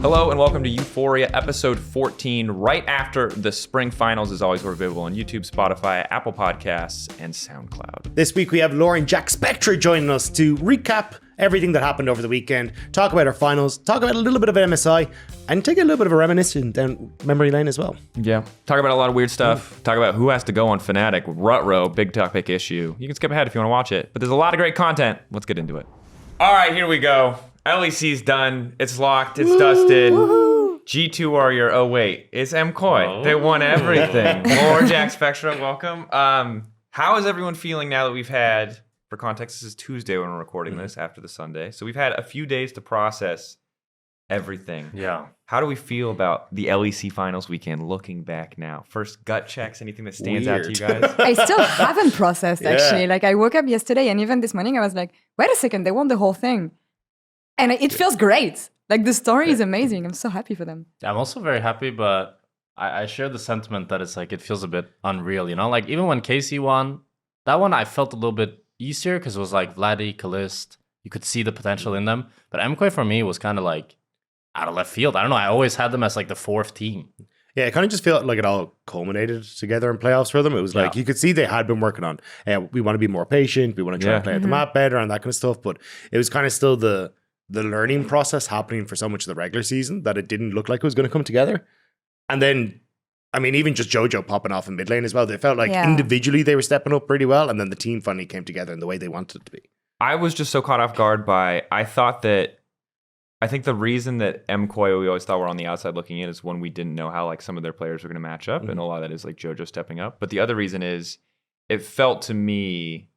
Hello and welcome to EUphoria episode 14, right after the Spring Finals. As always, we're available on YouTube, Spotify, Apple Podcasts, and SoundCloud. This week we have Laure JackSpektra joining us to recap everything that happened over the weekend, talk about our finals, talk about a little bit of MSI, and take a little bit of a reminiscence down memory lane as well. Yeah, talk about a lot of weird stuff. Talk about who has to go on Fnatic, Rut-Row, big topic issue. You can skip ahead if you want to watch it, but there's a lot of great content. Let's get into it. All right, here we go. LEC's done. It's locked. It's dusted. G2 Warrior. Oh, wait. It's MKOI. They won everything. Laure JackSpektra, welcome. How is everyone feeling now that we've had, for context, this is Tuesday when we're recording this after the Sunday. So we've had a few days to process everything. Yeah. How do we feel about the LEC Finals weekend looking back now? First gut checks, anything that stands out to you guys? I still haven't processed, actually. Like, I woke up yesterday and even this morning I was like, wait a second, they won the whole thing. And it feels great. Like, the story is amazing. I'm so happy for them. I'm also very happy, but I share the sentiment that it's like, it feels a bit unreal, you know? Like, even when Casey won, that one I felt a little bit easier because it was like Vladdy, Kalist, you could see the potential in them. But MKOI for me was kind of like out of left field. I don't know. I always had them as like the fourth team. Yeah, it kind of just felt like it all culminated together in playoffs for them. It was like you could see they had been working on, we want to be more patient, we want to try and play out the map better and that kind of stuff. But it was kind of still the learning process happening for so much of the regular season that it didn't look like it was going to come together. And then, I mean, even just Jojo popping off in mid lane as well, they felt like individually they were stepping up pretty well. And then the team finally came together in the way they wanted it to be. I was just so caught off guard by, I think the reason that MKOI, we always thought were on the outside looking in, is when we didn't know how like some of their players were going to match up. And a lot of that is like Jojo stepping up. But the other reason is it felt to me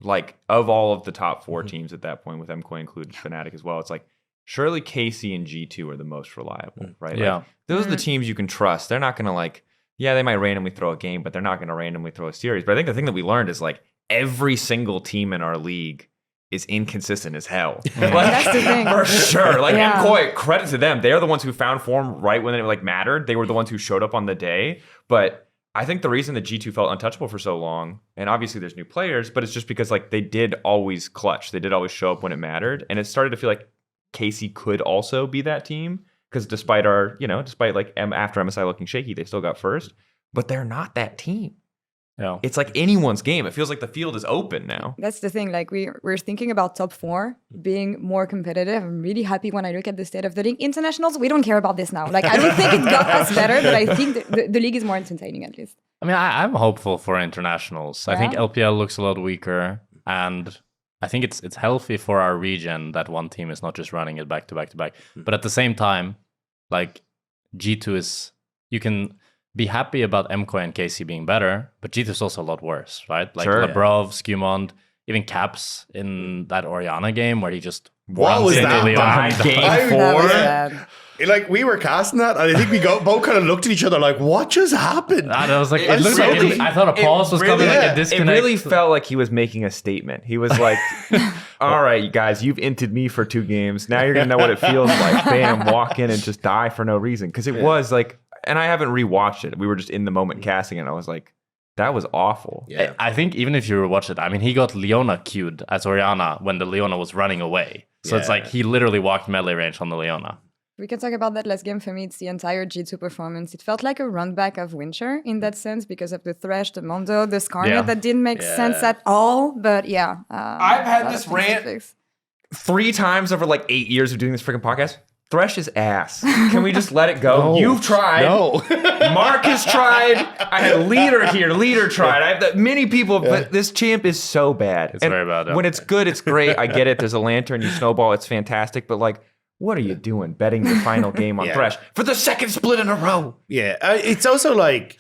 like of all of the top four teams at that point, with MKOI included, Fnatic as well, it's like surely KC and G2 are the most reliable, right? Yeah. Like, those are the teams you can trust. They're not going to like, they might randomly throw a game, but they're not going to randomly throw a series. But I think the thing that we learned is like every single team in our league is inconsistent as hell. Like, That's the thing. for sure. Like MKOI, credit to them. They're the ones who found form right when it like mattered. They were the ones who showed up on the day. But I think the reason that G2 felt untouchable for so long, and obviously there's new players, but it's just because like they did always clutch. They did always show up when it mattered. And it started to feel like Casey could also be that team. Because despite like after MSI looking shaky, they still got first. But they're not that team. Yeah. It's like anyone's game. It feels like the field is open now. That's the thing. Like, we're thinking about top four being more competitive. I'm really happy when I look at the state of the league. Internationals, we don't care about this now. Like, I don't think it got us better, but I think the league is more entertaining at least. I mean, I'm hopeful for internationals. I think LPL looks a lot weaker, and I think it's healthy for our region that one team is not just running it back to back to back. But at the same time, like G2 is, you can be happy about MKOI and KC being better, but G2 is also a lot worse, right? Like Lebrov, Skewmond, even Caps in that Oriana game where he just runs into Leona. Game 4? Like, we were casting that, and I think we both kind of looked at each other like, what just happened? And I was like, it looked like I thought a pause was coming, like a disconnect. It really felt like he was making a statement. He was like, all right, you guys, you've inted me for 2 games. Now you're going to know what it feels like. Bam, walk in and just die for no reason. Because it was like, and I haven't rewatched it. We were just in the moment casting it, and I was like, that was awful. Yeah. I think even if you rewatch it, I mean, he got Leona queued as Oriana when the Leona was running away. So it's like he literally walked melee range on the Leona. We can talk about that last game. For me, it's the entire G2 performance. It felt like a run back of Winter in that sense because of the Thresh, the Mondo, the Skarner that didn't make sense at all. But I've had this rant 3 times over like 8 years of doing this freaking podcast. Thresh is ass. Can we just let it go? No. You've tried. No. Mark has tried. I had Leader here. Leader tried. I have many people, but this champ is so bad. It's very bad. When it's good, it's great. I get it. There's a lantern. You snowball. It's fantastic. But like, what are you doing betting your final game on Thresh for the second split in a row? Yeah. It's also like,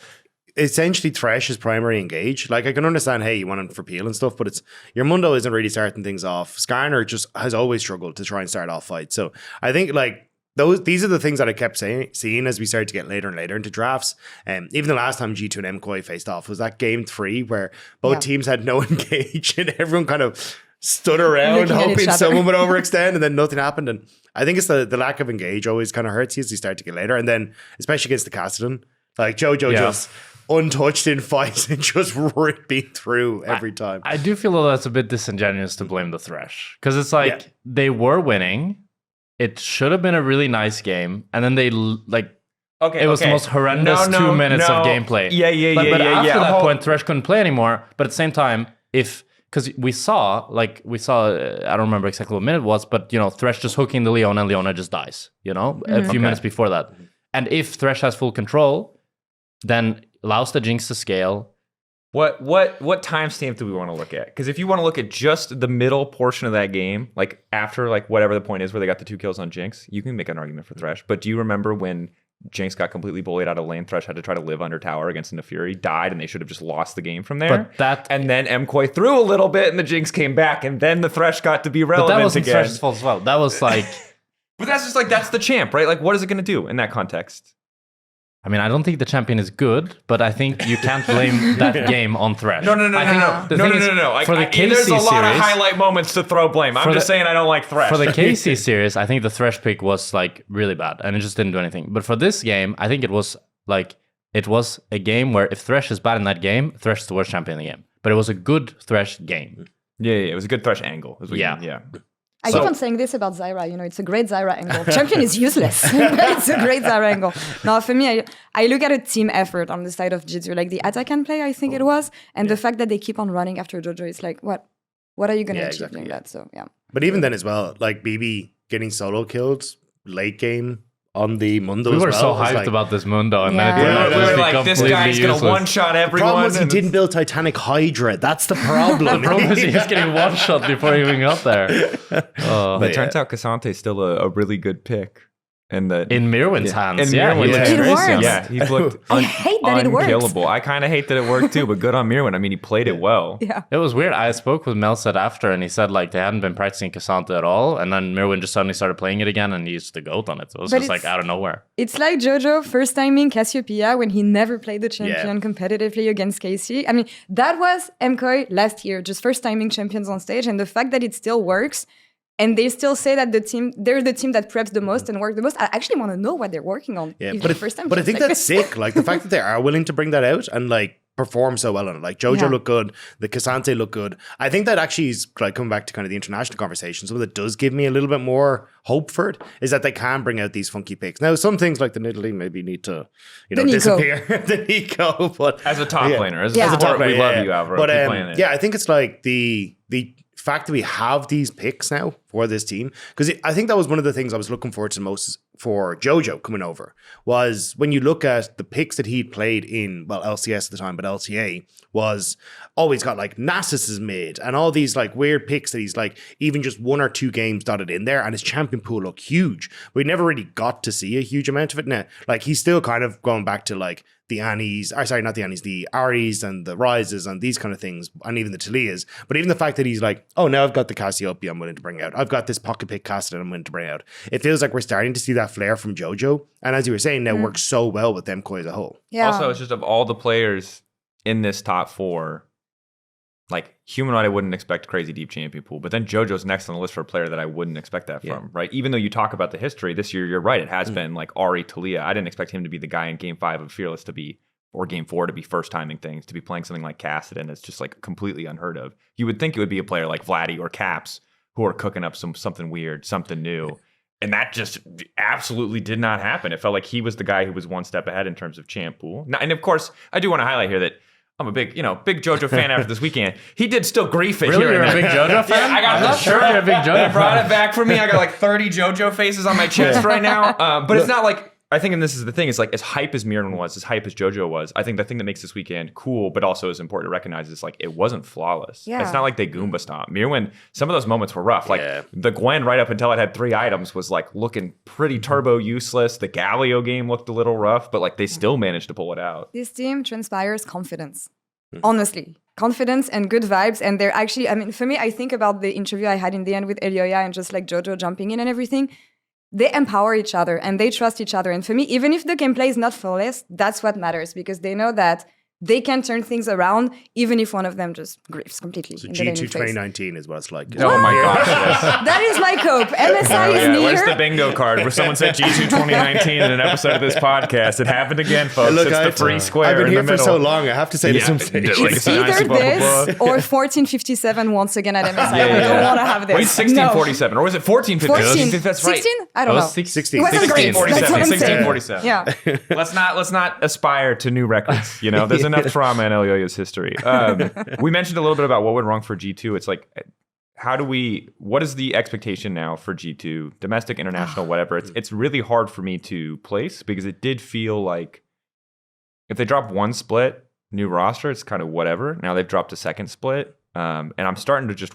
essentially Thresh's primary engage. Like, I can understand, hey, you want him for peel and stuff, but it's your Mundo isn't really starting things off. Skarner just has always struggled to try and start off fights. So I think like these are the things that I kept seeing as we started to get later and later into drafts. Even the last time G2 and MKOI faced off was that game 3 where both teams had no engage and everyone kind of stood around hoping someone would overextend and then nothing happened. And I think it's the lack of engage always kind of hurts you as you start to get later. And then especially against the Cassidy, like Jojo just untouched in fights and just ripping through every time. I do feel that's a bit disingenuous to blame the Thresh because it's like they were winning. it should have been a really nice game, and then they like. Okay, it was the most horrendous 2 minutes of gameplay. But after that point, Thresh couldn't play anymore. But at the same time, because we saw, I don't remember exactly what minute it was, but Thresh just hooking the Leona and Leona just dies. A few minutes before that. And if Thresh has full control, then allows the Jinx to scale. What timestamp do we want to look at? Because if you want to look at just the middle portion of that game, like after like whatever the point is where they got the 2 kills on Jinx, you can make an argument for Thresh. But do you remember when Jinx got completely bullied out of lane? Thresh had to try to live under tower against Fury, died, and they should have just lost the game from there. And then MKOI threw a little bit, and the Jinx came back, and then the Thresh got to be relevant again. But that wasn't Thresh's fault as well. That was like... But that's just like, that's the champ, right? Like, what is it going to do in that context? I mean, I don't think the champion is good, but I think you can't blame that game on Thresh. No. For the KC there's a lot series, of highlight moments to throw blame. I'm just saying I don't like Thresh. For the KC series, I think the Thresh pick was like really bad, and it just didn't do anything. But for this game, I think it was a game where if Thresh is bad in that game, Thresh is the worst champion in the game. But it was a good Thresh game. Yeah, it was a good Thresh angle. Yeah. I keep on saying this about Zyra, it's a great Zyra angle. Champion is useless, but it's a great Zyra angle. Now, for me, I look at a team effort on the side of Jitsu, like the attack and play, I think it was, and the fact that they keep on running after Jojo, it's like, what are you going to achieve doing that? So, yeah. But even then as well, like BB getting solo killed late game on the Mundo. We were as well. so hyped about this Mundo, and Yeah. then We were like, this guy's going to one-shot everyone. The problem was he didn't build Titanic Hydra. That's the problem. The problem is he was getting one shot before he even got there. But it turns out Cassante is still a really good pick. And in Mirwin's hands. It works. Yeah, he looked I hate that it works. unkillable. I kind of hate that it worked too, but good on Mirwin. I mean, he played it well. Yeah. It was weird. I spoke with Melset after, and he said like they hadn't been practicing Cassante at all, and then Mirwin just suddenly started playing it again, and he's the GOAT on it. So it was just like out of nowhere. It's like Jojo first timing Cassiopeia when he never played the champion competitively against Casey. I mean, that was MKOI last year, just first timing champions on stage, and the fact that it still works. And they still say that they're the team that preps the most and work the most. I actually want to know what they're working on. Yeah, but I think that's sick. Like the fact that they are willing to bring that out and like perform so well on it. Like Jojo looked good, the Cassante looked good. I think that actually is like coming back to kind of the international conversation. Something that does give me a little bit more hope for it is that they can bring out these funky picks. Now, some things like the Nidalee maybe need to, disappear. The Nico, but as a top laner, as a top support, laner, we love you, Alvaro. But keep playing it. I think it's like the fact that we have these picks now for this team, because I think that was one of the things I was looking forward to most for Jojo coming over, was when you look at the picks that he'd played in, well, LCS at the time, but LTA was always got like Nasus' mid and all these like weird picks that he's like even just 1 or 2 games dotted in there, and his champion pool looked huge. We never really got to see a huge amount of it now. Like he's still kind of going back to like the Annies, or sorry, not the Annies, the Aries and the Rises and these kind of things, and even the Talias. But even the fact that he's like, oh, now I've got the Cassiopeia I'm willing to bring out. I've got this pocket pick Castle I'm willing to bring out. It feels like we're starting to see that flair from Jojo. And as you were saying, now works so well with MKOI as a whole. Yeah. Also, it's just of all the players in this top 4, like Humanoid, I wouldn't expect crazy deep champion pool, but then Jojo's next on the list for a player that I wouldn't expect that from, right? Even though you talk about the history this year, you're right. It has been like Ari, Talia. I didn't expect him to be the guy in game 5 of Fearless to be, or game 4 to be first timing things, to be playing something like Cassidon. It's just like completely unheard of. You would think it would be a player like Vladdy or Caps who are cooking up something weird, something new. And that just absolutely did not happen. It felt like he was the guy who was one step ahead in terms of champ pool. And of course, I do want to highlight here that I'm a big Jojo fan after this weekend. He did still grief it Really? here. You're a big Jojo fan? Yeah, I got the shirt. You're a big Jojo They brought it back for me. I got like 30 Jojo faces on my chest right now. But it's not like, I think, and this is the thing, is like as hype as Mirren was, as hype as Jojo was, I think the thing that makes this weekend cool, but also is important to recognize, is like it wasn't flawless. Yeah. It's not like they Goomba stomped. Mirren, some of those moments were rough. Like the Gwen right up until it had 3 items was like looking pretty turbo useless. The Galio game looked a little rough, but like they still managed to pull it out. This team transpires confidence. Honestly, confidence and good vibes. And they're actually, I mean, for me, I think about the interview I had in the end with Elioya and just like Jojo jumping in and everything. They empower each other and they trust each other. And for me, even if the gameplay is not flawless, that's what matters, because they know that they can turn things around, even if one of them just griefs completely. So in the laning G2 phase. 2019 is what it's like. Oh my gosh. Yes. That is my hope. MSI is near. Where's the bingo card where someone said G2 2019 in an episode of this podcast? It happened again, folks. Look, it's the free square. I've been in here the for middle. so long. I have to say this on stage. It's either this or 1457 once again at MSI. Yeah, We yeah. don't want to have this. Wait, 1647. Or was it 1450? 14. That's right. 16? I don't It know. was 16. It wasn't great. 1647. That's what I'm saying. 1647. Yeah. Let's not aspire to new records. You know, there's enough trauma in Elyoya's history. We mentioned a little bit about what went wrong for G2. It's like, what is the expectation now for G2? Domestic, international, whatever. It's really hard for me to place because it did feel like if they drop one split, new roster, it's kind of whatever. Now they've dropped a second split. And I'm starting to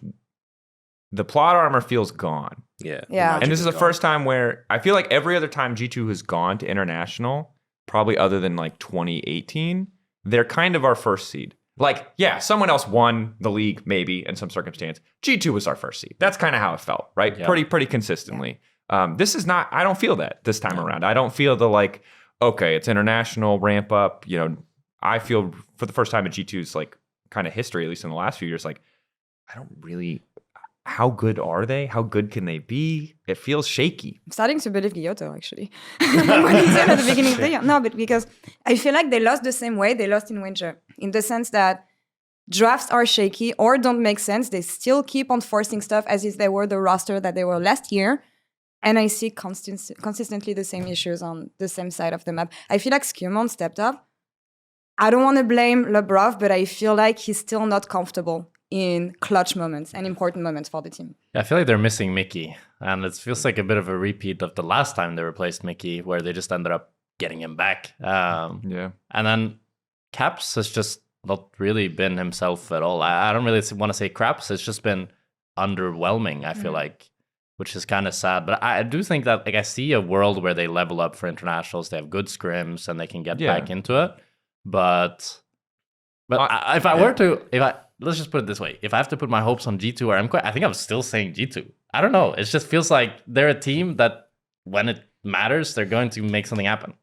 the plot armor feels gone. Yeah. And this is the first time where I feel like every other time G2 has gone to international, probably other than like 2018, they're kind of our first seed. Like, yeah, someone else won the league, maybe, in some circumstance. G2 was our first seed. That's kind of how it felt, right? Yeah. Pretty consistently. This is not, I don't feel that this time around. I don't feel the like, okay, it's international, ramp up. You know, I feel for the first time in G2's like kind of history, at least in the last few years, like, I don't really, how good are they? How good can they be? It feels shaky. I'm starting to believe Giotto, actually. When he said at the beginning of the year. No, but because I feel like they lost the same way they lost in winter. In the sense that drafts are shaky or don't make sense. They still keep on forcing stuff as if they were the roster that they were last year. And I see consistently the same issues on the same side of the map. I feel like Skumon stepped up. I don't want to blame Lebrov, but I feel like he's still not comfortable in clutch moments and important moments for the team. I feel like they're missing Mickey, and it feels like a bit of a repeat of the last time they replaced Mickey, where they just ended up getting him back. Yeah. And then Caps has just not really been himself at all. I don't really want to say Craps. It's just been underwhelming, I feel like, which is kind of sad. But I do think that, like, I see a world where they level up for internationals. They have good scrims and they can get back into it. But let's just put it this way. If I have to put my hopes on G2 or MKOI, I think I'm still saying G2. I don't know. It just feels like they're a team that when it matters, they're going to make something happen.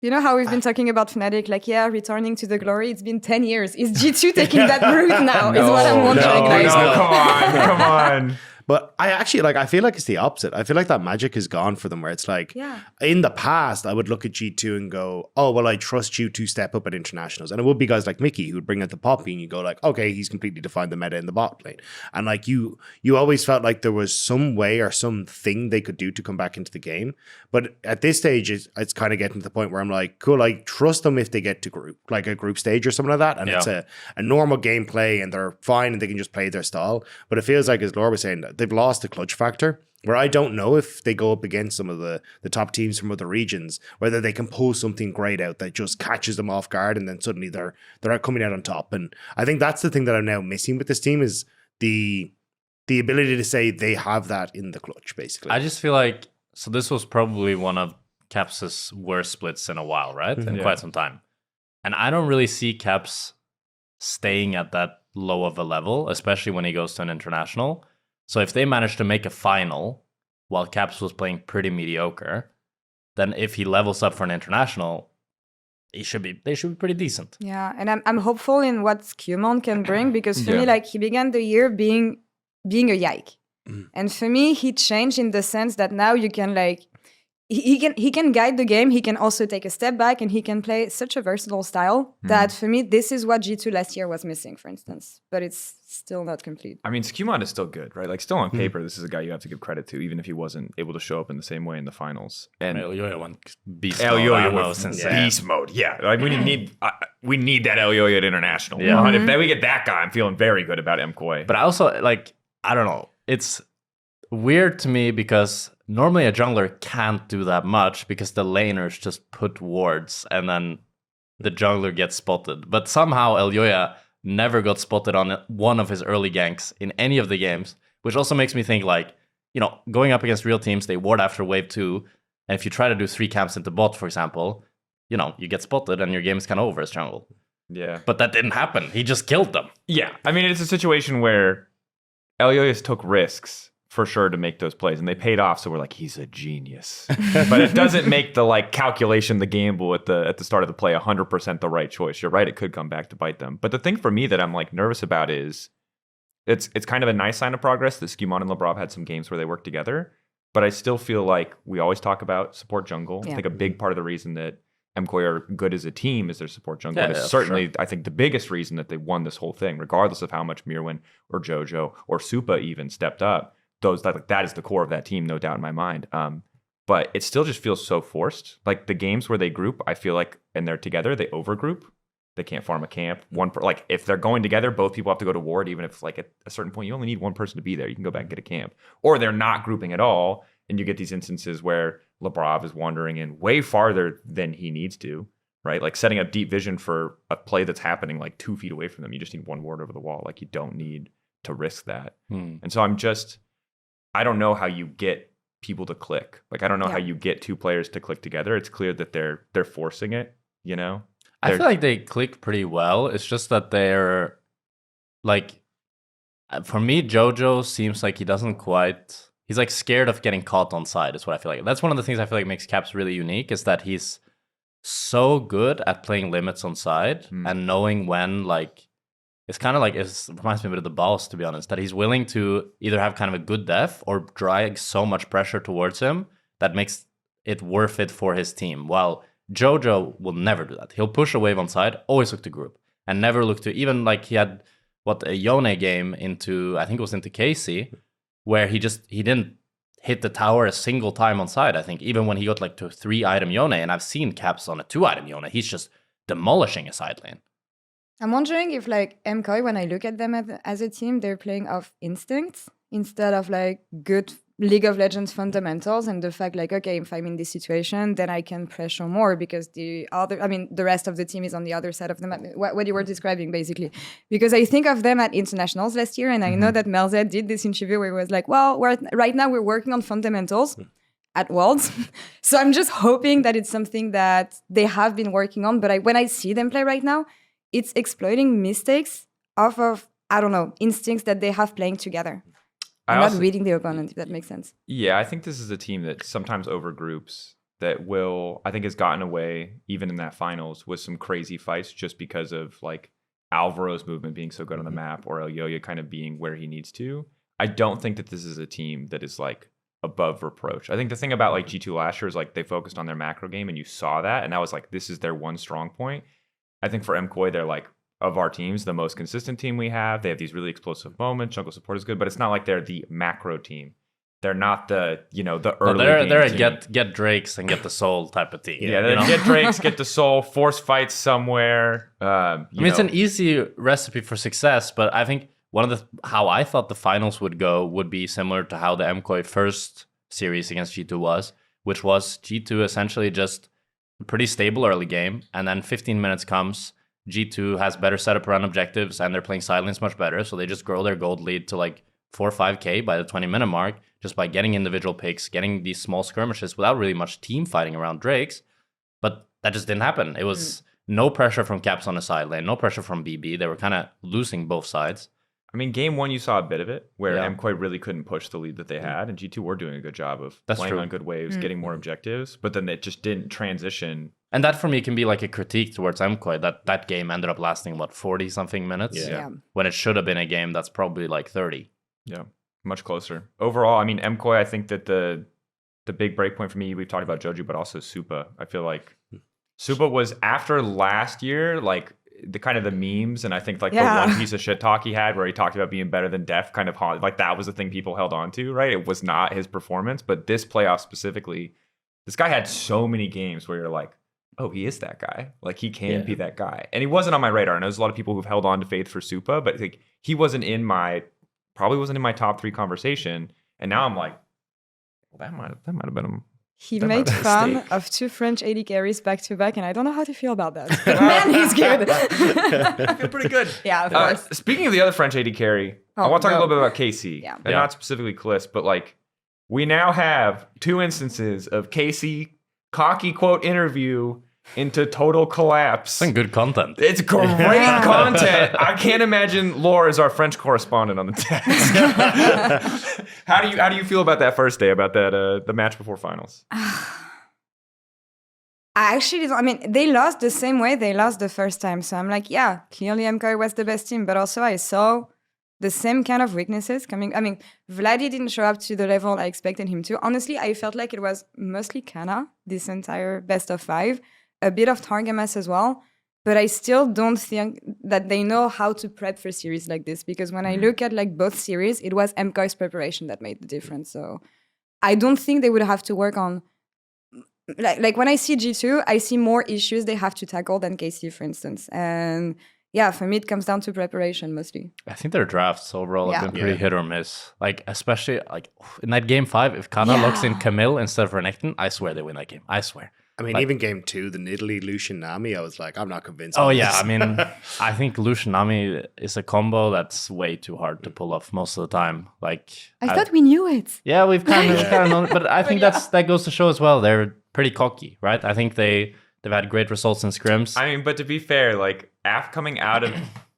You know how we've been talking about Fnatic, like, yeah, returning to the glory. It's been 10 years. Is G2 taking that route now? Is what I'm wondering. Come on. But I feel like it's the opposite. I feel like that magic is gone for them, where it's like, in the past, I would look at G2 and go, oh, well, I trust you to step up at internationals. And it would be guys like Mickey who would bring out the Poppy, and you go like, okay, he's completely defined the meta in the bot lane. And like you always felt like there was some way or something they could do to come back into the game. But at this stage, it's kind of getting to the point where I'm like, cool, I trust them if they get to a group stage or something like that. And it's a normal gameplay and they're fine and they can just play their style. But it feels like, as Laure was saying, they've lost the clutch factor, where I don't know if they go up against some of the top teams from other regions, whether they can pull something great out that just catches them off guard and then suddenly they're coming out on top. And I think that's the thing that I'm now missing with this team is the ability to say they have that in the clutch, basically. I just feel like, so this was probably one of Caps' worst splits in a while, right? In quite some time. And I don't really see Caps staying at that low of a level, especially when he goes to an international. So if they manage to make a final while Caps was playing pretty mediocre, then if he levels up for an international, they should be pretty decent. Yeah, and I'm hopeful in what Skumon can bring, because for me, like, he began the year being a yike. And for me, he changed in the sense that now you can, like, he can guide the game, he can also take a step back, and he can play such a versatile style that for me, this is what G2 last year was missing, for instance. But it's still not complete. I mean, Skumon is still good, right? Like, still on paper, this is a guy you have to give credit to, even if he wasn't able to show up in the same way in the finals. And Elyoya went beast Elyoya mode. was beast mode. Yeah, like we need that Elyoya at international. Yeah. If we get that guy, I'm feeling very good about MKOI. But I also, like, I don't know. It's weird to me because normally a jungler can't do that much because the laners just put wards and then the jungler gets spotted. But somehow Elyoya never got spotted on one of his early ganks in any of the games, which also makes me think, like, you know, going up against real teams, they ward after wave 2. And if you try to do 3 camps into bot, for example, you know, you get spotted and your game is kind of over as jungle. Yeah. But that didn't happen. He just killed them. Yeah. I mean, it's a situation where Elyoya took risks for sure to make those plays, and they paid off. So we're like, he's a genius. But it doesn't make the like calculation, the gamble at the start of the play 100% the right choice. You're right, it could come back to bite them. But the thing for me that I'm like nervous about is it's kind of a nice sign of progress that Skimon and Labrov had some games where they worked together. But I still feel like we always talk about support jungle. I think a big part of the reason that MKOI are good as a team is their support jungle. And it's certainly, I think, the biggest reason that they won this whole thing, regardless of how much Mirwin or Jojo or Supa even stepped up. That is the core of that team, no doubt in my mind. But it still just feels so forced. Like the games where they group, I feel like, and they're together, they overgroup. They can't farm a camp. Like if they're going together, both people have to go to ward, even if like at a certain point you only need one person to be there. You can go back and get a camp. Or they're not grouping at all, and you get these instances where Labrov is wandering in way farther than he needs to, right? Like setting up deep vision for a play that's happening like 2 feet away from them. You just need one ward over the wall. Like you don't need to risk that. And so I don't know how you get people to click. Like I don't know how you get two players to click together. It's clear that they're forcing it, you know? I feel like they click pretty well. It's just that they're like, for me, Jojo seems like he's like scared of getting caught on side, is what I feel like. That's one of the things I feel like makes Caps really unique, is that he's so good at playing limits on side and knowing when, like, it's kind of like, it reminds me a bit of the boss, to be honest, that he's willing to either have kind of a good def or drag so much pressure towards him that makes it worth it for his team. While Jojo will never do that. He'll push a wave on side, always look to group, and never look to, even like he had a Yone game into, I think it was into Casey, where he didn't hit the tower a single time on side, I think, even when he got like to a 3-item Yone, and I've seen Caps on a 2-item Yone, he's just demolishing a side lane. I'm wondering if like MKOI, when I look at them as a team, they're playing off instincts instead of like good League of Legends fundamentals, and the fact like, okay, if I'm in this situation, then I can pressure more because the rest of the team is on the other side of the map. What you were describing, basically. Because I think of them at internationals last year, and I know that Melzet did this interview where he was like, well, right now we're working on fundamentals at Worlds. So I'm just hoping that it's something that they have been working on. But when I see them play right now, it's exploiting mistakes off of, I don't know, instincts that they have playing together. I'm not reading the opponent, if that makes sense. Yeah, I think this is a team that sometimes overgroups, that I think has gotten away, even in that finals, with some crazy fights just because of like Alvaro's movement being so good on the map, or Elyoya kind of being where he needs to. I don't think that this is a team that is like above reproach. I think the thing about like G2 last year is like they focused on their macro game, and you saw that, and that was like, this is their one strong point. I think for MKOI, they're like, of our teams, the most consistent team we have. They have these really explosive moments. Jungle support is good, but it's not like they're the macro team. They're not the early game they're team. a get Drakes and get the soul type of team. Yeah, they get Drakes, get the soul, force fights somewhere. It's an easy recipe for success, but I think how I thought the finals would go would be similar to how the MKOI first series against G2 was, which was G2 essentially just a pretty stable early game, and then 15 minutes comes, G2 has better setup around objectives, and they're playing silence much better, so they just grow their gold lead to like 4 or 5k by the 20-minute mark, just by getting individual picks, getting these small skirmishes without really much team fighting around Drakes. But that just didn't happen. It was no pressure from Caps on the side lane, no pressure from BB. They were kind of losing both sides. I mean, game one, you saw a bit of it, where MKOI really couldn't push the lead that they had, and G2 were doing a good job of playing on good waves, getting more objectives, but then it just didn't transition. And that for me can be like a critique towards MKOI, that game ended up lasting, 40-something minutes? Yeah. When it should have been a game that's probably like 30. Yeah, much closer. Overall, I mean, MKOI, I think that the big breakpoint for me, we've talked about Joju, but also Supa. I feel like Supa was, after last year, like, the kind of the memes, and I think like the one piece of shit talk he had where he talked about being better than Def, kind of like that was the thing people held on to, right? It was not his performance, but this playoff specifically, this guy had so many games where you're like, oh, he is that guy. Like he can be that guy. And he wasn't on my radar. And there's a lot of people who've held on to faith for Supa, but like he wasn't in my top 3 conversation. And now I'm like, well, that might have been him. He made fun of 2 French AD carries back to back, and I don't know how to feel about that. But man, he's good. I feel pretty good. Yeah, of course. Speaking of the other French AD carry, I want to talk a little bit about KC. Yeah. And not specifically Kliss, but like we now have 2 instances of KC cocky quote interview into total collapse. Some good content. It's great content. I can't imagine Laure is our French correspondent on the text. How do you feel about that first day, about that the match before finals? I actually don't. I mean, they lost the same way they lost the first time. So I'm like, yeah, clearly MKOI was the best team. But also I saw the same kind of weaknesses coming. I mean, Vladdy didn't show up to the level I expected him to. Honestly, I felt like it was mostly Kana, this entire best of 5. A bit of Targamas as well. But I still don't think that they know how to prep for series like this. Because when I look at like both series, it was MKOI's preparation that made the difference. So I don't think they would have to work on... Like when I see G2, I see more issues they have to tackle than KC, for instance. And yeah, for me, it comes down to preparation mostly. I think their drafts overall have been pretty hit or miss. Like, especially like in that game 5, if Kana locks in Camille instead of Renekton, I swear they win that game. I swear. I mean, even game 2, the Nidalee Lucian Nami, I was like, I'm not convinced. Oh, yeah. I mean, I think Lucian Nami is a combo that's way too hard to pull off most of the time. Like, I thought we knew it. Yeah, we've kind of known it. But I think that goes to show as well. They're pretty cocky, right? I think they've had great results in scrims. I mean, but to be fair, like coming out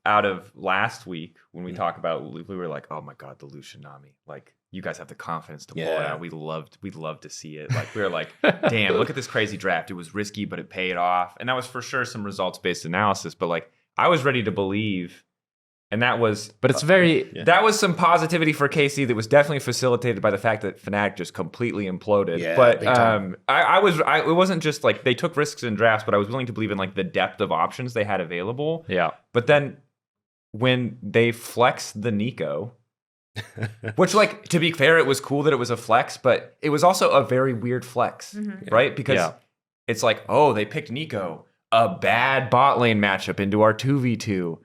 of last week when we talk about, we were like, oh my god, the Lucian Nami, like you guys have the confidence to pull it out. We'd love to see it. Like we were like, damn, look at this crazy draft. It was risky, but it paid off, and that was for sure some results based analysis. But like I was ready to believe. And that was, but it's very, that was some positivity for KC that was definitely facilitated by the fact that Fnatic just completely imploded. Yeah, but it wasn't just like they took risks in drafts, but I was willing to believe in like the depth of options they had available. Yeah. But then when they flexed the Nico, which like, to be fair, it was cool that it was a flex, but it was also a very weird flex, right? Because it's like, oh, they picked Nico, a bad bot lane matchup into our 2v2.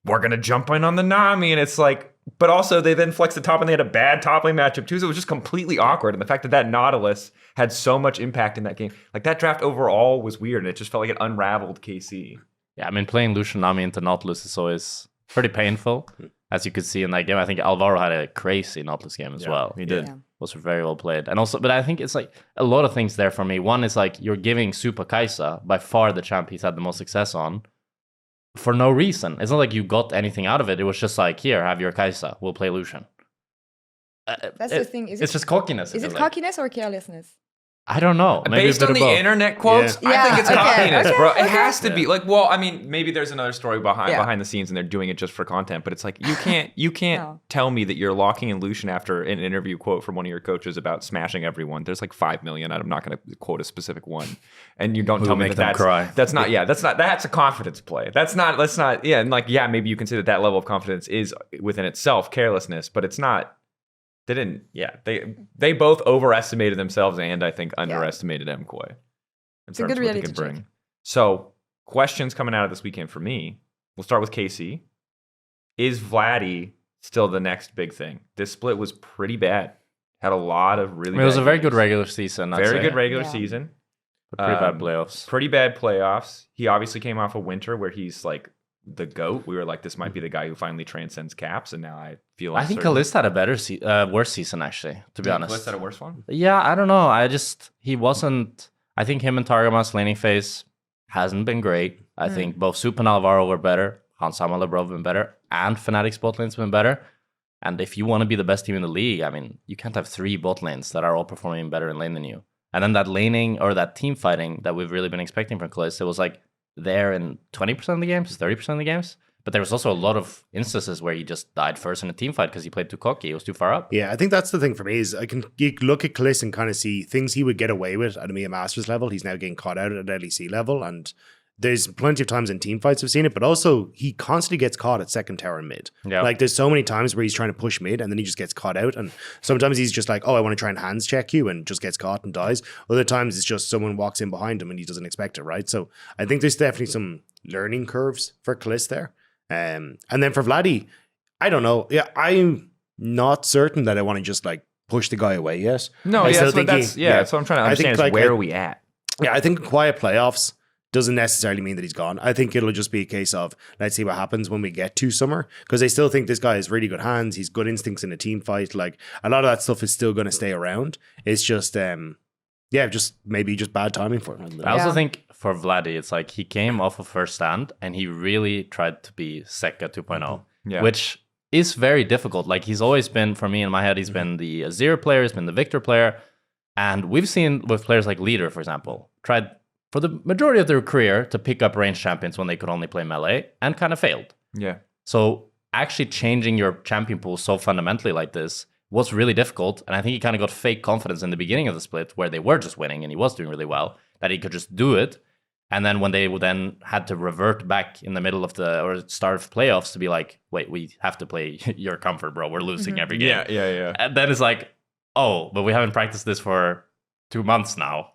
We're going to jump in on the Nami. And it's like, but also they then flexed the top and they had a bad top lane matchup too. So it was just completely awkward. And the fact that Nautilus had so much impact in that game, like that draft overall was weird. And it just felt like it unraveled KC. Yeah, I mean, playing Lucian Nami into Nautilus is always pretty painful. As you could see in that game, I think Alvaro had a crazy Nautilus game as well. He did. Yeah. Was very well played. And also, but I think it's like a lot of things there for me. One is like you're giving Super Kaisa, by far the champ he's had the most success on, for no reason. It's not like you got anything out of it. It was just like, here, have your Kaisa. We'll play Lucian. That's the thing. It's just cockiness. Is it cockiness or carelessness? I don't know. Maybe Based on the internet quotes, Yeah. I think it's Okay, cockiness, okay, bro. It okay. has to be like, well, I mean, maybe there's another story behind the scenes and they're doing it just for content, but it's like you can't No. tell me that you're locking in Lucian after an interview quote from one of your coaches about smashing everyone. There's like 5 million. I'm not going to quote a specific one, and you don't tell me make that them that's cry. that's a confidence play. That's not and like maybe you can say that level of confidence is within itself carelessness, but it's not. They didn't. Yeah, they both overestimated themselves and I think underestimated MKOI. It's a good reality check. So, questions coming out of this weekend for me. We'll start with KC. Is Vladdy still the next big thing? This split was pretty bad. Had a lot of really. It was bad a very games. good regular season. Very good regular season. But pretty bad playoffs. Pretty bad playoffs. He obviously came off a winter where he's like the GOAT. We were like, this might be the guy who finally transcends caps, and now I feel. I think Kalist had a better, worse season actually. To be honest, Kalist had a worse one. Yeah, I don't know. He wasn't. I think him and Targamas laning phase hasn't been great. I think both Sup and Alvaro were better. Hans Samuel Lebrov been better, and Fnatic's bot lane's been better. And if you want to be the best team in the league, I mean, you can't have 3 bot lanes that are all performing better in lane than you. And then that laning or that team fighting that we've really been expecting from Kalist, it was like there in 20% of the games, 30% of the games. But there was also a lot of instances where he just died first in a team fight because he played too cocky. He was too far up. Yeah, I think that's the thing for me is you look at Kliss and kind of see things he would get away with at a EMEA Masters level. He's now getting caught out at LEC level, and there's plenty of times in team fights I've seen it, but also he constantly gets caught at second tower and mid. Yeah. Like there's so many times where he's trying to push mid and then he just gets caught out, and sometimes he's just like, oh, I want to try and hands check you, and just gets caught and dies. Other times it's just someone walks in behind him and he doesn't expect it, right? So I think there's definitely some learning curves for Kliss there. And then for Vladdy, I don't know. Yeah, I'm not certain that I want to just like push the guy away yet. No, I still that's think that's what I'm trying to understand. like, where are we at? Yeah, I think quiet playoffs doesn't necessarily mean that he's gone. I think it'll just be a case of let's see what happens when we get to summer, because I still think this guy has really good hands. He's good instincts in a team fight. Like a lot of that stuff is still going to stay around. It's just just maybe just bad timing for him. I also think for Vladdy, it's like he came off of first stand and he really tried to be Sekka 2.0, which is very difficult. Like he's always been, for me in my head, he's been the Azir player, he's been the Victor player. And we've seen with players like Leader, for example, tried for the majority of their career to pick up range champions when they could only play melee and kind of failed. Yeah. So actually changing your champion pool so fundamentally like this was really difficult. And I think he kind of got fake confidence in the beginning of the split where they were just winning and he was doing really well, that he could just do it. And then when they then had to revert back in the middle of the or start of playoffs to be like, wait, we have to play your comfort, bro. We're losing every game. Yeah. And then it's like, oh, but we haven't practiced this for 2 months now.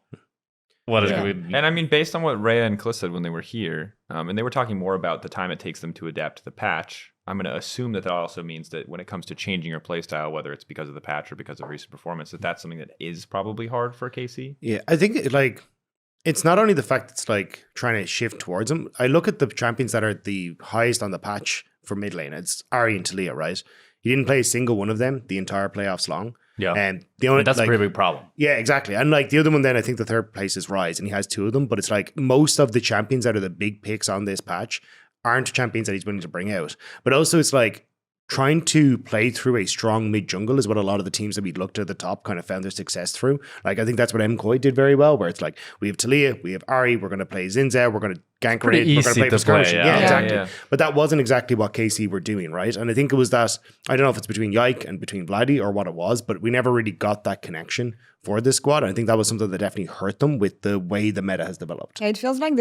What is we? And I mean, based on what Rhea and Kliss said when they were here, and they were talking more about the time it takes them to adapt to the patch, I'm going to assume that also means that when it comes to changing your playstyle, whether it's because of the patch or because of recent performance, that that's something that is probably hard for KC. Yeah, I think like it's not only the fact it's like trying to shift towards them. I look at the champions that are the highest on the patch for mid lane. It's Ahri and Taliyah, right? He didn't play a single one of them the entire playoffs long. Yeah, and the only that's like, a pretty big problem. Yeah, exactly. And like the other one, then I think the third place is Rise, and he has 2 of them. But it's like most of the champions that are the big picks on this patch aren't champions that he's willing to bring out. But also, it's like trying to play through a strong mid jungle is what a lot of the teams that we looked at the top kind of found their success through. Like I think that's what MKOI did very well, where it's like we have Taliyah, we have Ahri, we're going to play Zinza, we're going to gank raid, we're going to play for skirmishing. Yeah, exactly. Yeah. But that wasn't exactly what KC were doing, right? And I think it was that, I don't know if it's between Yike and between Vladdy or what it was, but we never really got that connection for this squad. And I think that was something that definitely hurt them with the way the meta has developed. Yeah, it feels like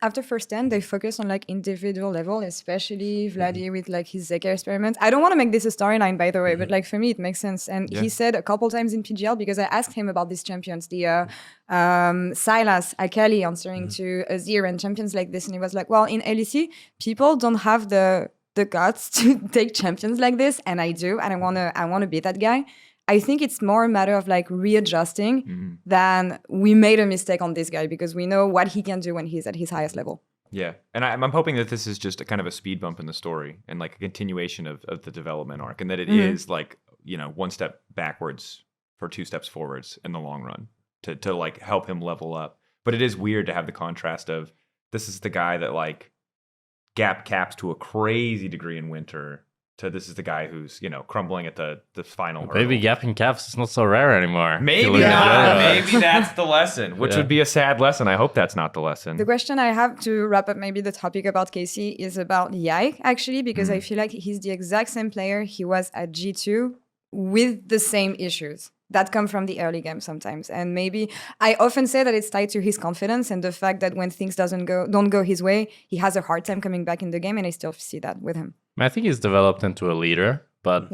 after first 10, they focus on like individual level, especially Vladdy with like his Zeka experiment. I don't want to make this a storyline, by the way, but like for me, it makes sense. And he said a couple times in PGL, because I asked him about these champions, the Sylas, Akali answering to Azir and champions like this. And he was like, well, in LEC, people don't have the guts to take champions like this. And I do. And I want to be that guy. I think it's more a matter of like readjusting than we made a mistake on this guy, because we know what he can do when he's at his highest level. Yeah, and I'm hoping that this is just a kind of a speed bump in the story and like a continuation of the development arc, and that it is like, you know, 1 step backwards for 2 steps forwards in the long run to like help him level up. But it is weird to have the contrast of this is the guy that like gap caps to a crazy degree in winter, to this is the guy who's, you know, crumbling at the final hurdle. Maybe gapping caps is not so rare anymore. Maybe not. Maybe that's the lesson, which would be a sad lesson. I hope that's not the lesson. The question I have to wrap up maybe the topic about KC is about Yike, actually, because I feel like he's the exact same player he was at G2 with the same issues that come from the early game sometimes. And maybe I often say that it's tied to his confidence and the fact that when things don't go his way, he has a hard time coming back in the game, and I still see that with him. I think he's developed into a leader, but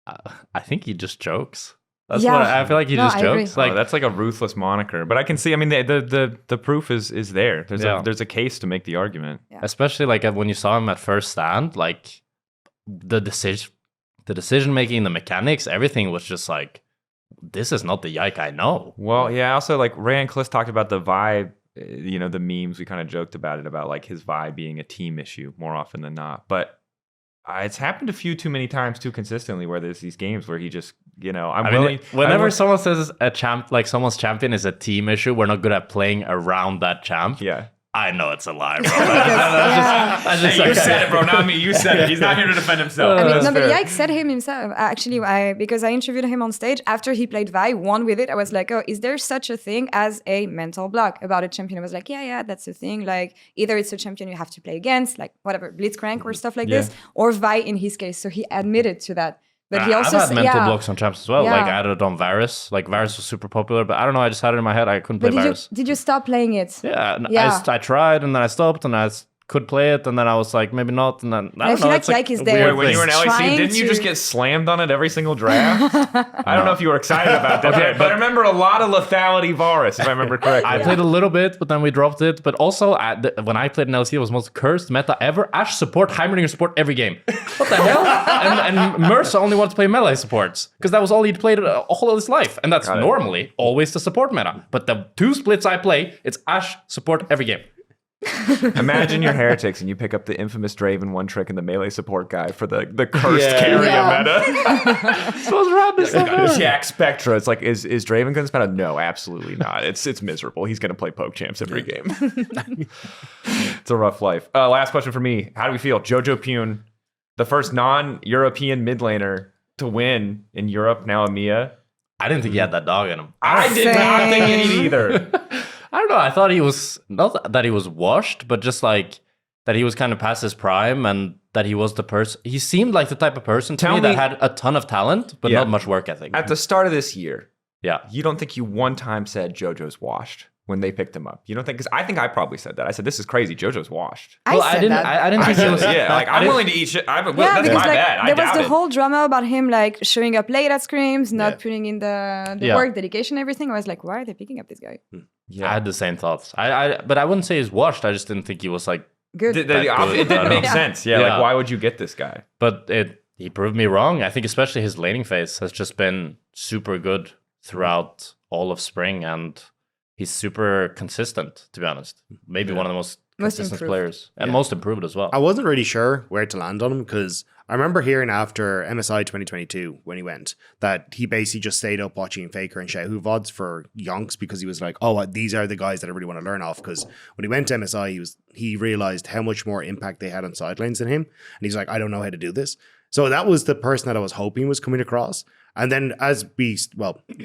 I think he just jokes. That's what I feel like. He just jokes. Like that's like a ruthless moniker. But I can see. I mean, the proof is there. There's a case to make the argument. Yeah. Especially like when you saw him at first stand, like the decision making, the mechanics, everything was just like, this is not the Yike I know. Well, yeah. Also, like Ray and Kliss talked about the vibe. You know, the memes. We kind of joked about it, about like his vibe being a team issue more often than not. But it's happened a few too many times too consistently where there's these games where he just, you know, whenever someone says like someone's champion is a team issue, we're not good at playing around that champ. Yeah. I know it's a lie, bro. You said it, bro. Not me. You said it. He's not here to defend himself. I mean, no, but Yike said him himself. Actually, because I interviewed him on stage after he played Vi, won with it. I was like, oh, is there such a thing as a mental block about a champion? I was like, yeah, that's a thing. Like, either it's a champion you have to play against, like whatever, Blitzcrank or stuff like this, or Vi in his case. So he admitted to that. But he also I've had mental blocks on champs as well. Like I had it on Varus. Like Varus was super popular, but I don't know. I just had it in my head. I couldn't play Varus. Did you stop playing it? Yeah. I tried, and then I stopped, and I could play it, and then I was like, maybe not, and then I feel like Yike is there. When you were in LEC, didn't you just get slammed on it every single draft? I don't know if you were excited about that, but I remember a lot of lethality Varus, if I remember correctly. I played a little bit, but then we dropped it. But also, when I played in LEC, it was the most cursed meta ever. Ashe support, Heimerdinger support every game. What the hell? And Mercer only wanted to play melee supports, because that was all he'd played all of his life. And that's normally always the support meta. But the 2 splits I play, it's Ashe support every game. Imagine you're heretics and you pick up the infamous Draven one trick and the melee support guy for the cursed carry meta. So what's wrong with this? JackSpektra. It's like, is Draven going to spend? No, absolutely not. It's miserable. He's going to play poke champs every game. It's a rough life. Last question for me. How do we feel? Jojopyun the first non-European mid laner to win in Europe, now EMEA. I didn't think he had that dog in him. I did not think it either. I don't know. I thought he was, not that he was washed, but just like that he was kind of past his prime and that he was the person. He seemed like the type of person to me that had a ton of talent, but not much work ethic. At the start of this year, yeah. You don't think you one time said JoJo's washed when they picked him up? You don't think? Because I think I probably said that. I said, this is crazy. JoJo's washed. I didn't think he was. Yeah, like I'm willing to eat shit. That's because my like, bad. I there was doubt the it. whole drama about him like showing up late at scrims, not putting in the work, dedication, everything. I was like, why are they picking up this guy? Yeah. I had the same thoughts. But I wouldn't say he's washed. I just didn't think he was like good. It didn't make sense. Yeah, like why would you get this guy? But he proved me wrong. I think especially his laning phase has just been super good throughout all of spring, and he's super consistent, to be honest. Maybe one of the most consistent improved players and most improved as well. I wasn't really sure where to land on him because I remember hearing after MSI 2022 when he went that he basically just stayed up watching Faker and Shehu VODs for yonks because he was like, oh, these are the guys that I really want to learn off. Because when he went to MSI, he realized how much more impact they had on side lanes than him. And he's like, I don't know how to do this. So that was the person that I was hoping was coming across. And then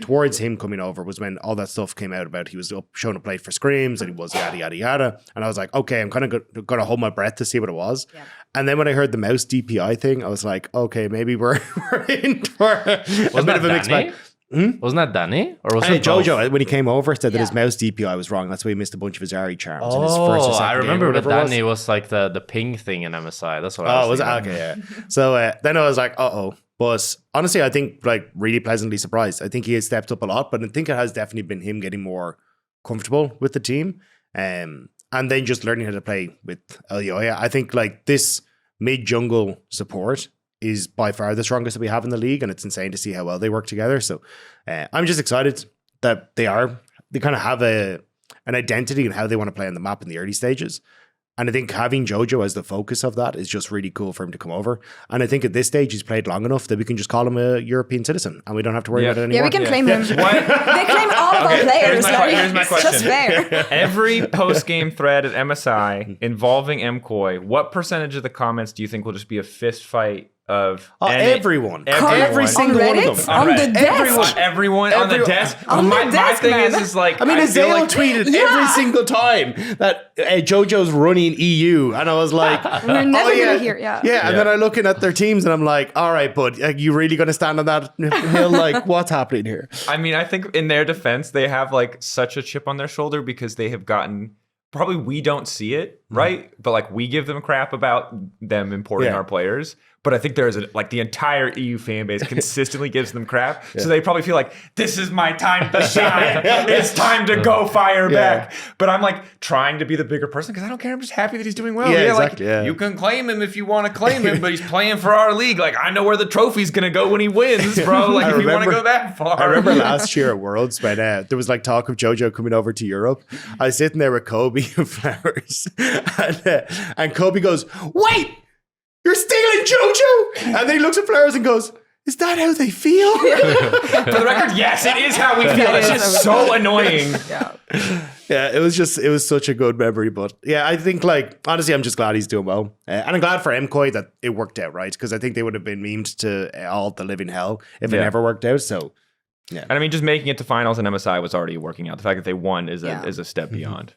towards him coming over was when all that stuff came out about he was showing up late for scrims and he was yada, yada, yada. And I was like, okay, I'm kind of going to hold my breath to see what it was. Yeah. And then when I heard the mouse DPI thing, I was like, okay, maybe we're in for a bit of a mixed bag. Wasn't that Danny? Or was it Jojo, when he came over, said that his mouse DPI was wrong. That's why he missed a bunch of his Ari charms in his first or second I remember game, that Danny was like the ping thing in MSI. That's what I was thinking. Okay, yeah. So then I was like, uh-oh. But honestly, I think like really pleasantly surprised. I think he has stepped up a lot, but I think it has definitely been him getting more comfortable with the team. And then just learning how to play with EUphoria. I think like this mid-jungle support is by far the strongest that we have in the league, and it's insane to see how well they work together. So I'm just excited that they kind of have an identity in how they want to play on the map in the early stages. And I think having Jojo as the focus of that is just really cool for him to come over. And I think at this stage, he's played long enough that we can just call him a European citizen and we don't have to worry about it anymore. Yeah, we can claim him. They claim all of our players. Here's my question. Just fair. Every post-game thread at MSI involving MKOI, what percentage of the comments do you think will just be a fist fight of everyone. Every single one of them. On the desk. Everyone on the desk. On my the desk, thing man. is like, I mean, Azale tweeted every single time that Jojo's running EU, and I was like, we're never gonna hear, and then I'm looking at their teams, and I'm like, all right, bud, are you really gonna stand on that hill? Like, what's happening here? I mean, I think in their defense, they have like such a chip on their shoulder because they have gotten. Probably we don't see it, right? But like we give them crap about them importing our players. But I think there's like the entire EU fan base consistently gives them crap. So they probably feel like this is my time to shine. It's time to go fire back. But I'm like trying to be the bigger person because I don't care. I'm just happy that he's doing well. Exactly. Like you can claim him if you want to claim him, but he's playing for our league. Like I know where the trophy's gonna go when he wins, bro. Like if you want to go that far. I remember last year at Worlds when there was like talk of Jojo coming over to Europe. I was sitting there with Kobe and Flowers, and Kobe goes, "Wait, you're stealing Jojo?" And then he looks at Flowers and goes, "Is that how they feel?" For the record, yes, it is how we feel. It's just so annoying. Yeah, it was such a good memory. But yeah, I think like, honestly, I'm just glad he's doing well. And I'm glad for MKOI that it worked out, right? Because I think they would have been memed to all the living hell if it never worked out. So yeah. And I mean, just making it to finals in MSI was already working out. The fact that they won is a step beyond.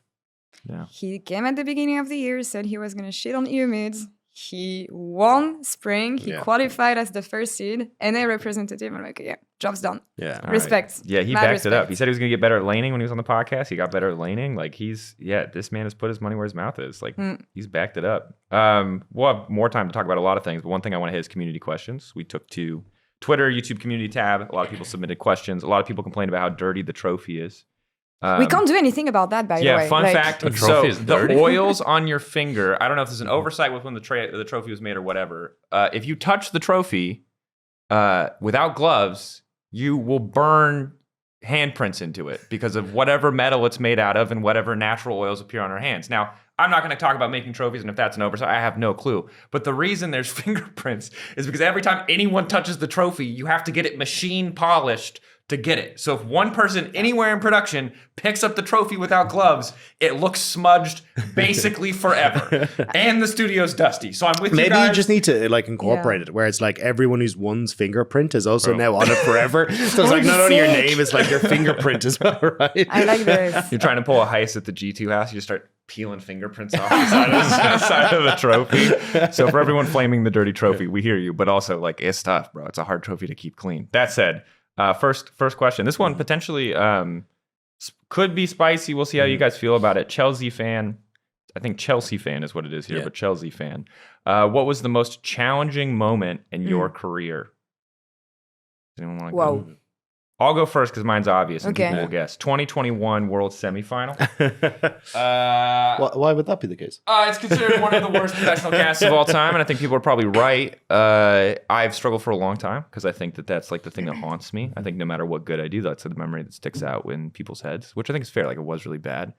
Yeah. He came at the beginning of the year, said he was going to shit on EU mids. He won spring. He qualified as the first seed, and a representative. I'm like, yeah, job's done. Yeah, respect. Right. Yeah, he backed it up. He said he was gonna get better at laning when he was on the podcast. He got better at laning. Like this man has put his money where his mouth is. Like he's backed it up. We'll have more time to talk about a lot of things, but one thing I want to hit is community questions. We took to Twitter, YouTube community tab. A lot of people submitted questions. A lot of people complained about how dirty the trophy is. We can't do anything about that, by the way. Yeah, fun fact. So the oils on your finger, I don't know if this is an oversight with when the trophy was made or whatever. If you touch the trophy without gloves, you will burn handprints into it because of whatever metal it's made out of and whatever natural oils appear on our hands. Now, I'm not going to talk about making trophies, and if that's an oversight, I have no clue. But the reason there's fingerprints is because every time anyone touches the trophy, you have to get it machine polished to get it. So if one person anywhere in production picks up the trophy without gloves, it looks smudged basically forever. And the studio's dusty. So I'm with you Maybe guys. you just need to like incorporate it where it's like everyone who's one's fingerprint is also now on it forever. So it's like not only your name, it's like your fingerprint as well, right? I like this. You're trying to pull a heist at the G2 house, you just start peeling fingerprints off the side of the trophy. So for everyone flaming the dirty trophy, we hear you. But also, like, it's tough, bro. It's a hard trophy to keep clean. That said, first question. This one potentially could be spicy. We'll see how you guys feel about it. Chelsea fan. I think Chelsea fan is what it is here, but Chelsea fan. What was the most challenging moment in your career? Does anyone want to go? I'll go first because mine's obvious and people will guess. 2021 World Semifinal. Why would that be the case? It's considered one of the worst professional casts of all time, and I think people are probably right. I've struggled for a long time because I think that's like the thing that haunts me. I think no matter what good I do, that's the memory that sticks out in people's heads, which I think is fair. Like, it was really bad.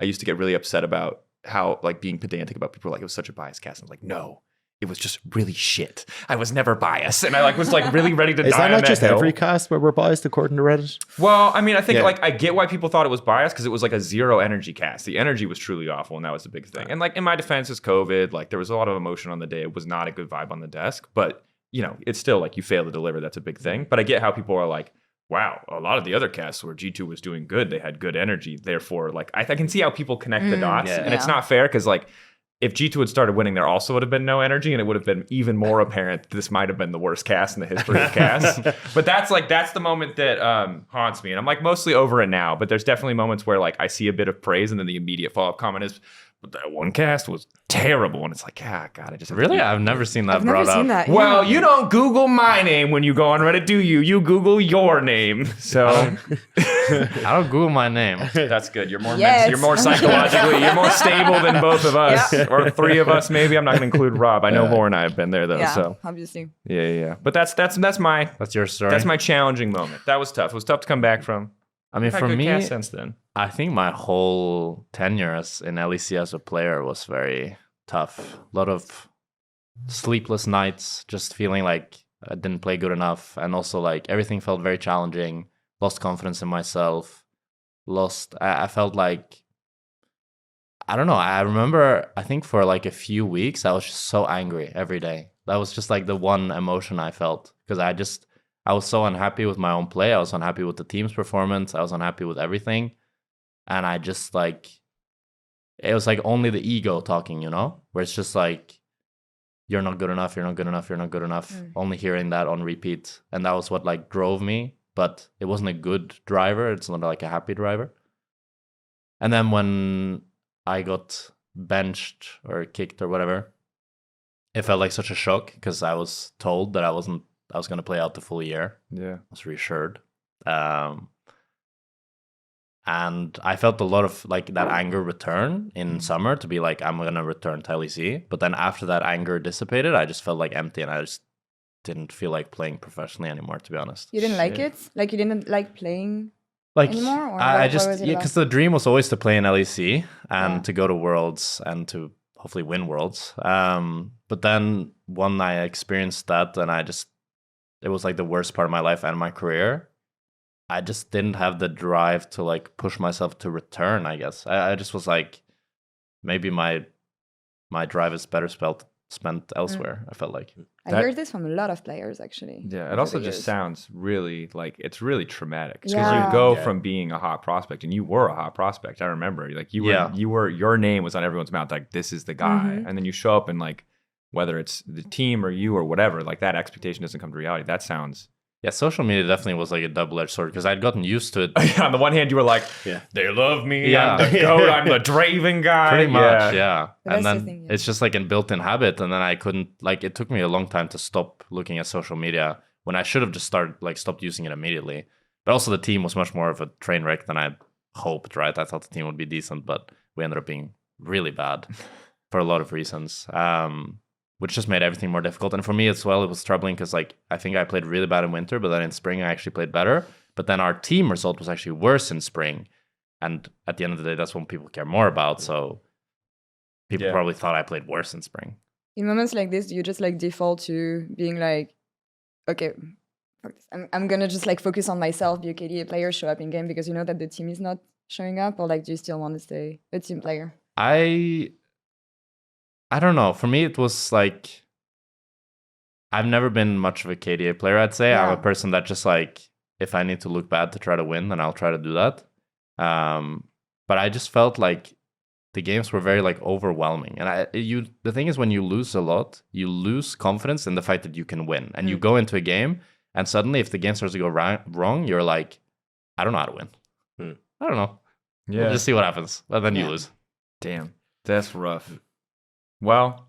I used to get really upset about how, like, being pedantic about people, like, it was such a biased cast. I was like, no. It was just really shit. I was never biased, and I was really ready to die. Is that not just hill. every cast where we're biased according to Reddit? Well, I mean, I think I get why people thought it was biased because it was like a zero energy cast. The energy was truly awful, and that was the big thing. And like in my defense, is COVID. Like there was a lot of emotion on the day. It was not a good vibe on the desk, but it's still like you fail to deliver. That's a big thing. But I get how people are like, wow, a lot of the other casts where G2 was doing good, they had good energy. Therefore, like I can see how people connect the dots, and it's not fair because like. If G2 had started winning, there also would have been no energy, and it would have been even more apparent this might have been the worst cast in the history of casts. But that's the moment that haunts me, and I'm like mostly over it now. But there's definitely moments where like I see a bit of praise, and then the immediate follow-up comment is, "But that one cast was terrible," and it's like, God, I just really, I've never seen that I've brought never seen up. that. Well, you don't Google my name when you go on Reddit, do you? You Google your name. So I don't Google my name. that's good. You're more Yes. you're more psychologically, you're more stable than both of us, or three of us maybe. I'm not going to include Rob. I know Laure and I have been there though. Yeah, So obviously. yeah. But that's my That's your story. that's my challenging moment. That was tough. It was tough to come back from. I mean, I've had for good me, casts since then. I think my whole tenure in LEC as a player was very tough. A lot of sleepless nights, just feeling like I didn't play good enough. And also like everything felt very challenging, lost confidence in myself, I felt like, I don't know. I remember, I think for like a few weeks, I was just so angry every day. That was just like the one emotion I felt because I was so unhappy with my own play. I was unhappy with the team's performance. I was unhappy with everything. And I just like, it was like only the ego talking, where it's just like, you're not good enough, you're not good enough, you're not good enough. Only hearing that on repeat. And that was what like drove me, but it wasn't a good driver. It's not like a happy driver. And then when I got benched or kicked or whatever, it felt like such a shock because I was told that I was going to play out the full year. Yeah. I was reassured. And I felt a lot of like that anger return in summer to be like, I'm going to return to LEC. But then after that anger dissipated, I just felt like empty and I just didn't feel like playing professionally anymore, to be honest. You didn't like it? Like you didn't like playing like anymore? Or I what just, was it because about? the dream was always to play in LEC and to go to Worlds and to hopefully win Worlds. But then when I experienced that and it was like the worst part of my life and my career. I just didn't have the drive to like push myself to return, I guess. I just was like, maybe my drive is better spent elsewhere, I felt like. I heard this from a lot of players, actually. Yeah, it over also the just years. sounds really like it's really traumatic because Yeah. you go from being a hot prospect, and you were a hot prospect. I remember, like you were, your name was on everyone's mouth, like this is the guy, and then you show up and like whether it's the team or you or whatever, like that expectation doesn't come to reality. That sounds. Yeah, social media definitely was like a double-edged sword because I'd gotten used to it. On the one hand, you were like, they love me. Yeah. I'm the goat. I'm the Draven guy. Pretty much, yeah. But And that's the then thing, it's just like a built-in habit. And then I couldn't, like, it took me a long time to stop looking at social media when I should have just stopped using it immediately. But also the team was much more of a train wreck than I hoped, right? I thought the team would be decent, but we ended up being really bad for a lot of reasons. Which just made everything more difficult. And for me as well, it was troubling because like I think I played really bad in winter, but then in spring I actually played better. But then our team result was actually worse in spring. And at the end of the day, that's what people care more about. So people probably thought I played worse in spring. In moments like this, do you just like default to being like, okay, I'm gonna just like focus on myself, be a KDA player, show up in game because you know that the team is not showing up, or like do you still want to stay a team player? I don't know. For me, it was like I've never been much of a KDA player. I'd say I'm a person that just like if I need to look bad to try to win, then I'll try to do that. But I just felt like the games were very like overwhelming, and the thing is when you lose a lot, you lose confidence in the fact that you can win, and you go into a game, and suddenly if the game starts to go wrong, you're like, I don't know how to win. I don't know. Yeah, we'll just see what happens, and then you lose. Damn, that's rough. Well,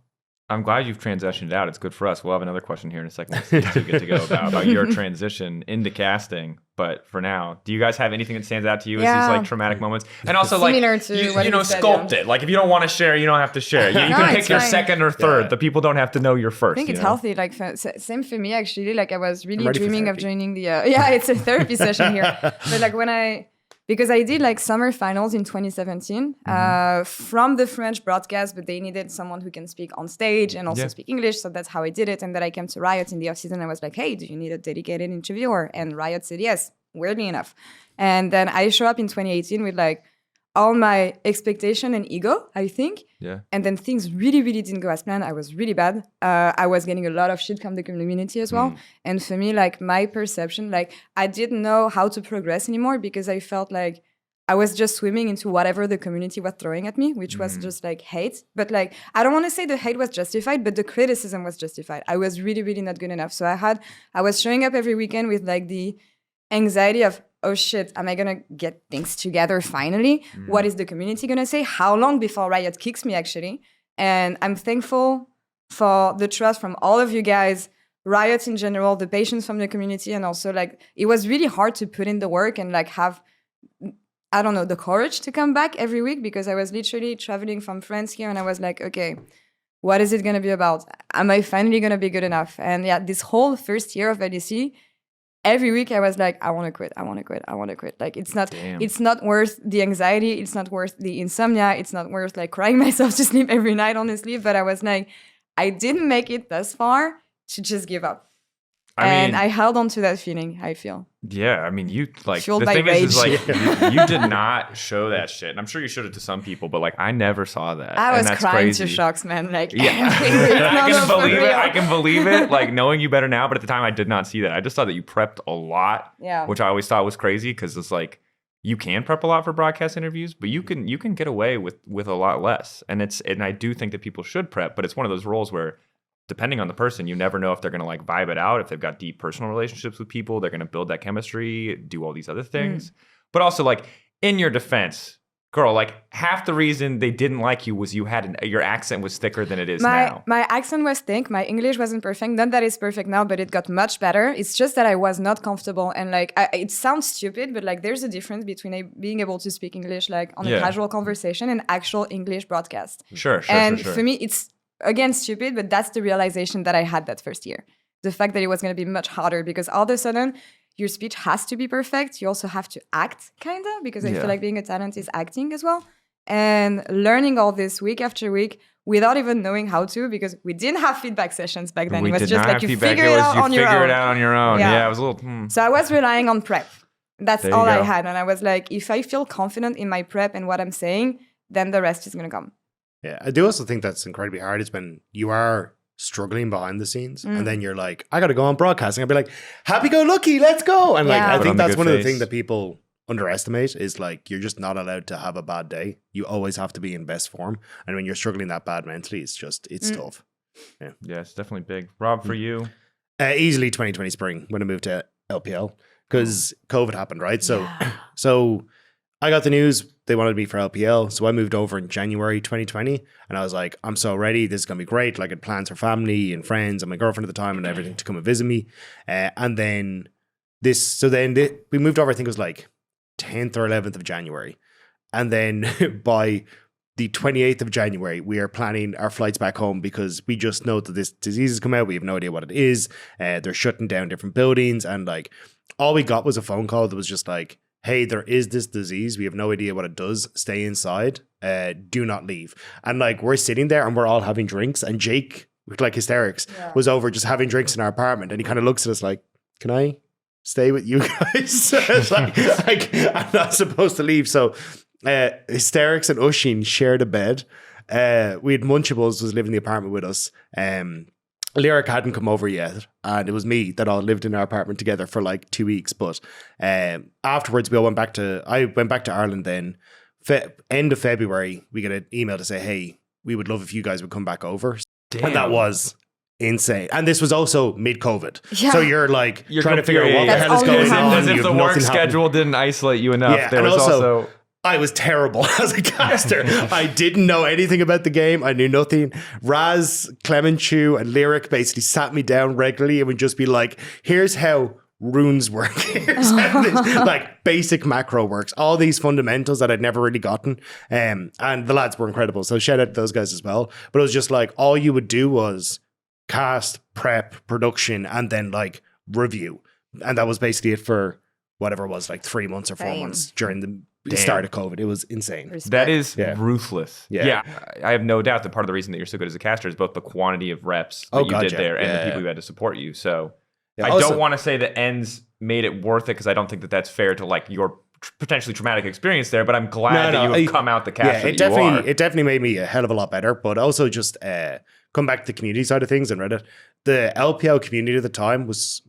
I'm glad you've transitioned out. It's good for us. We'll have another question here in a second. You get to go about your transition into casting. But for now, do you guys have anything that stands out to you as these like traumatic moments? And also, like, Similar to you know, sculpt it. Like, if you don't want to share, you don't have to share. You can pick your second or third. The people don't have to know your first. I think it's healthy. Like, same for me, actually. Like, I was really dreaming of joining the... yeah, it's a therapy session here. But like, because I did like summer finals in 2017 from the French broadcast, but they needed someone who can speak on stage and also speak English. So that's how I did it. And then I came to Riot in the off-season. I was like, hey, do you need a dedicated interviewer? And Riot said yes, weirdly enough. And then I show up in 2018 with like all my expectation and ego, I think. Yeah. And then things really, really didn't go as planned. I was really bad. I was getting a lot of shit from the community as well. And for me, like my perception, like I didn't know how to progress anymore because I felt like I was just swimming into whatever the community was throwing at me, which was just like hate. But like, I don't want to say the hate was justified, but the criticism was justified. I was really, really not good enough. So I was showing up every weekend with like the anxiety of, oh shit, am I gonna get things together finally? What is the community gonna say? How long before Riot kicks me, actually? And I'm thankful for the trust from all of you guys, Riot in general, the patience from the community, and also like, it was really hard to put in the work and like have, I don't know, the courage to come back every week because I was literally traveling from France here and I was like, okay, what is it gonna be about? Am I finally gonna be good enough? And yeah, this whole first year of LEC, every week I was like, I want to quit. Like it's not worth the anxiety. It's not worth the insomnia. It's not worth like crying myself to sleep every night, honestly. But I was like, I didn't make it thus far to just give up. I mean, I held on to that feeling, I feel. Yeah, I mean, you like fueled the by thing rage. is like you did not show that shit. And I'm sure you showed it to some people, but like I never saw that. I was and that's crying crazy. to shocks, man. Like Yeah, I can believe it. I can believe it. Like knowing you better now, but at the time I did not see that. I just thought that you prepped a lot, which I always thought was crazy because it's like you can prep a lot for broadcast interviews, but you can get away with a lot less. And I do think that people should prep, but it's one of those roles where depending on the person, you never know if they're going to like vibe it out, if they've got deep personal relationships with people, they're going to build that chemistry, do all these other things. But also like in your defense, girl, like half the reason they didn't like you was you had your accent was thicker than it is now. My accent was thick. My English wasn't perfect. Not that it's perfect now, but it got much better. It's just that I was not comfortable. And like, it sounds stupid, but like there's a difference between being able to speak English like on a casual conversation and actual English broadcast. Sure. For me, it's again stupid, but that's the realization that I had that first year. The fact that it was going to be much harder because all of a sudden your speech has to be perfect. You also have to act kind of because I feel like being a talent is acting as well. And learning all this week after week without even knowing how to because we didn't have feedback sessions back then. It was just like you figure it out on your own. Yeah, it was a little... So I was relying on prep. That's all I had. And I was like, if I feel confident in my prep and what I'm saying, then the rest is going to come. Yeah, I do also think that's incredibly hard. It's when you are struggling behind the scenes and then you're like, I got to go on broadcasting. I'll be like, happy-go-lucky, let's go. And like, I think that's one of the things that people underestimate is like, you're just not allowed to have a bad day. You always have to be in best form. And when you're struggling that bad mentally, it's tough. Yeah, it's definitely big. Rob, for you? Easily 2020 spring when I moved to LPL because COVID happened, right? So I got the news they wanted me for LPL. So I moved over in January 2020 and I was like, I'm so ready. This is going to be great. Like I had plans for family and friends and my girlfriend at the time and everything to come and visit me. And then we moved over, I think it was like 10th or 11th of January. And then by the 28th of January, we are planning our flights back home because we just know that this disease has come out. We have no idea what it is. They're shutting down different buildings. And like all we got was a phone call that was just like, hey, there is this disease. We have no idea what it does. Stay inside. Do not leave. And like, we're sitting there and we're all having drinks. And Jake, with like hysterics, was over just having drinks in our apartment. And he kind of looks at us like, can I stay with you guys. It's like, I'm not supposed to leave. So Hysterics and Ushin shared a bed. We had Munchables was living in the apartment with us. Lyric hadn't come over yet, and it was me that all lived in our apartment together for like 2 weeks. But afterwards, I went back to Ireland. Then end of February, we get an email to say, "Hey, we would love if you guys would come back over." Damn. And that was insane. And this was also mid-COVID, Yeah. so you're trying to figure out what the That's hell is going on. As if You the have work nothing happening. schedule didn't isolate you enough. Yeah, There and was also I was terrible as a caster. I didn't know anything about the game. I knew nothing. Raz, Clemenchu, and Lyric basically sat me down regularly and would just be like, here's how runes work. Here's how this, like basic macro works. All these fundamentals that I'd never really gotten. And the lads were incredible. So shout out to those guys as well. But it was just like all you would do was cast, prep, production, and then like review. And that was basically it for whatever it was, like 3 months or 4 Same. months during the start of COVID. It was insane. that is Yeah. ruthless. Yeah. Yeah, I have no doubt that part of the reason that you're so good as a caster is both the quantity of reps that Oh, you God, did yeah. there and Yeah, the people yeah. who had to support you. So Yeah, I also- don't want to say that ends made it worth it because I don't think that that's fair to like your potentially traumatic experience there. But I'm glad that you have come out the caster. it that you are. definitely made me a hell of a lot better. But also just come back to the community side of things and Reddit. The LPL community at the time was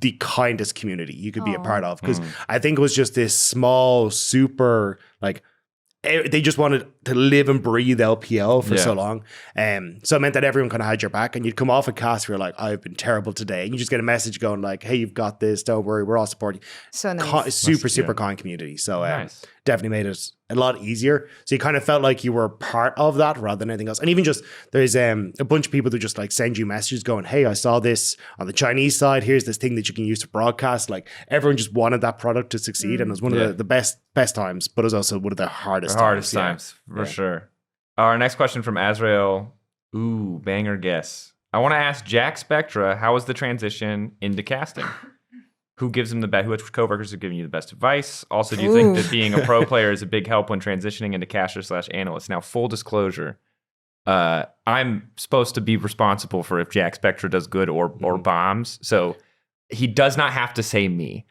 the kindest community you could be a part of, because I think it was just this small, super like they just wanted to live and breathe LPL for so long. So it meant that everyone kind of had your back, and you'd come off a cast where you're like, I've been terrible today. And you just get a message going like, hey, you've got this. Don't worry. We're all supporting. So nice. Super kind community. So Nice. definitely made it a lot easier. So you kind of felt like you were part of that rather than anything else. And even just there's a bunch of people that just like send you messages going, hey, I saw this on the Chinese side. Here's this thing that you can use to broadcast. Like everyone just wanted that product to succeed. And it was one of the best times, but it was also one of the hardest times for sure. Our next question from Azrael. Ooh, banger guess. I want to ask JackSpektra, how was the transition into casting? Who gives him the best? Which coworkers are giving you the best advice? Also, do you think that being a pro player is a big help when transitioning into caster/analyst? Now, full disclosure, I'm supposed to be responsible for if JackSpektra does good or bombs, so he does not have to say me.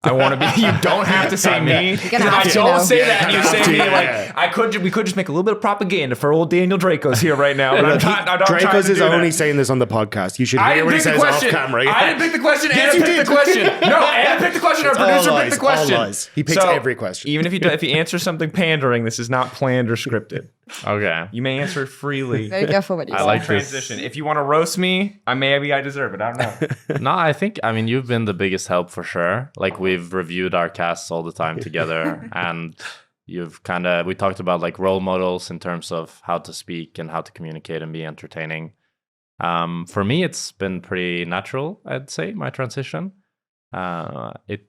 I want to be. You don't have to say me. You're gonna I have to, don't though. say that. And you say me Yeah. like we could just make a little bit of propaganda for old Daniel Drakos here right now. But I'm trying to Dracos do is that. only saying this on the podcast. You should I hear didn't what he pick the says off question. camera. I didn't pick the question. Yes, Anna you picked did. the question. No, Anna picked the question. Our It's all producer lies, picked the question. all lies. He picks every question. Even if he answers something pandering, this is not planned or scripted. Okay. You may answer freely. Very careful what you I say. like this. Transition. If you want to roast me, I deserve it. I don't know. No, I mean, you've been the biggest help for sure. Like, we've reviewed our casts all the time together, and we talked about like role models in terms of how to speak and how to communicate and be entertaining. For me, it's been pretty natural, I'd say, my transition. It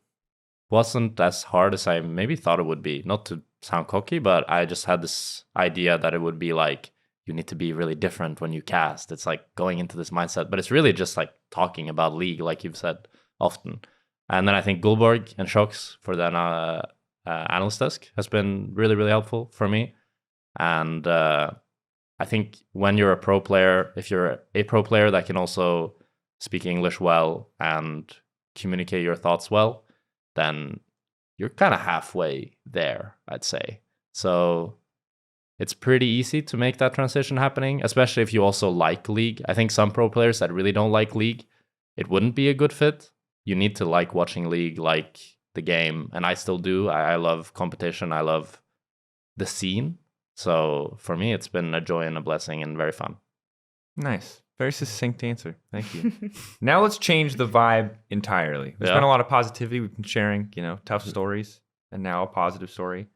wasn't as hard as I maybe thought it would be. Not to sound cocky, but I just had this idea that it would be like, you need to be really different when you cast. It's like going into this mindset, but it's really just like talking about League, like you've said often. And then I think Gulborg and Shox for the analyst desk has been really, really helpful for me. And I think when you're a pro player, if you're a pro player that can also speak English well and communicate your thoughts well, then you're kind of halfway there, I'd say. So it's pretty easy to make that transition happening, especially if you also like League. I think some pro players that really don't like League, it wouldn't be a good fit. You need to like watching League, like the game, and I still do. I love competition. I love the scene. So for me, it's been a joy and a blessing and very fun. Nice. Very succinct answer. Thank you. Now let's change the vibe entirely. There's Yeah. been a lot of positivity. We've been sharing, tough stories, and now a positive story.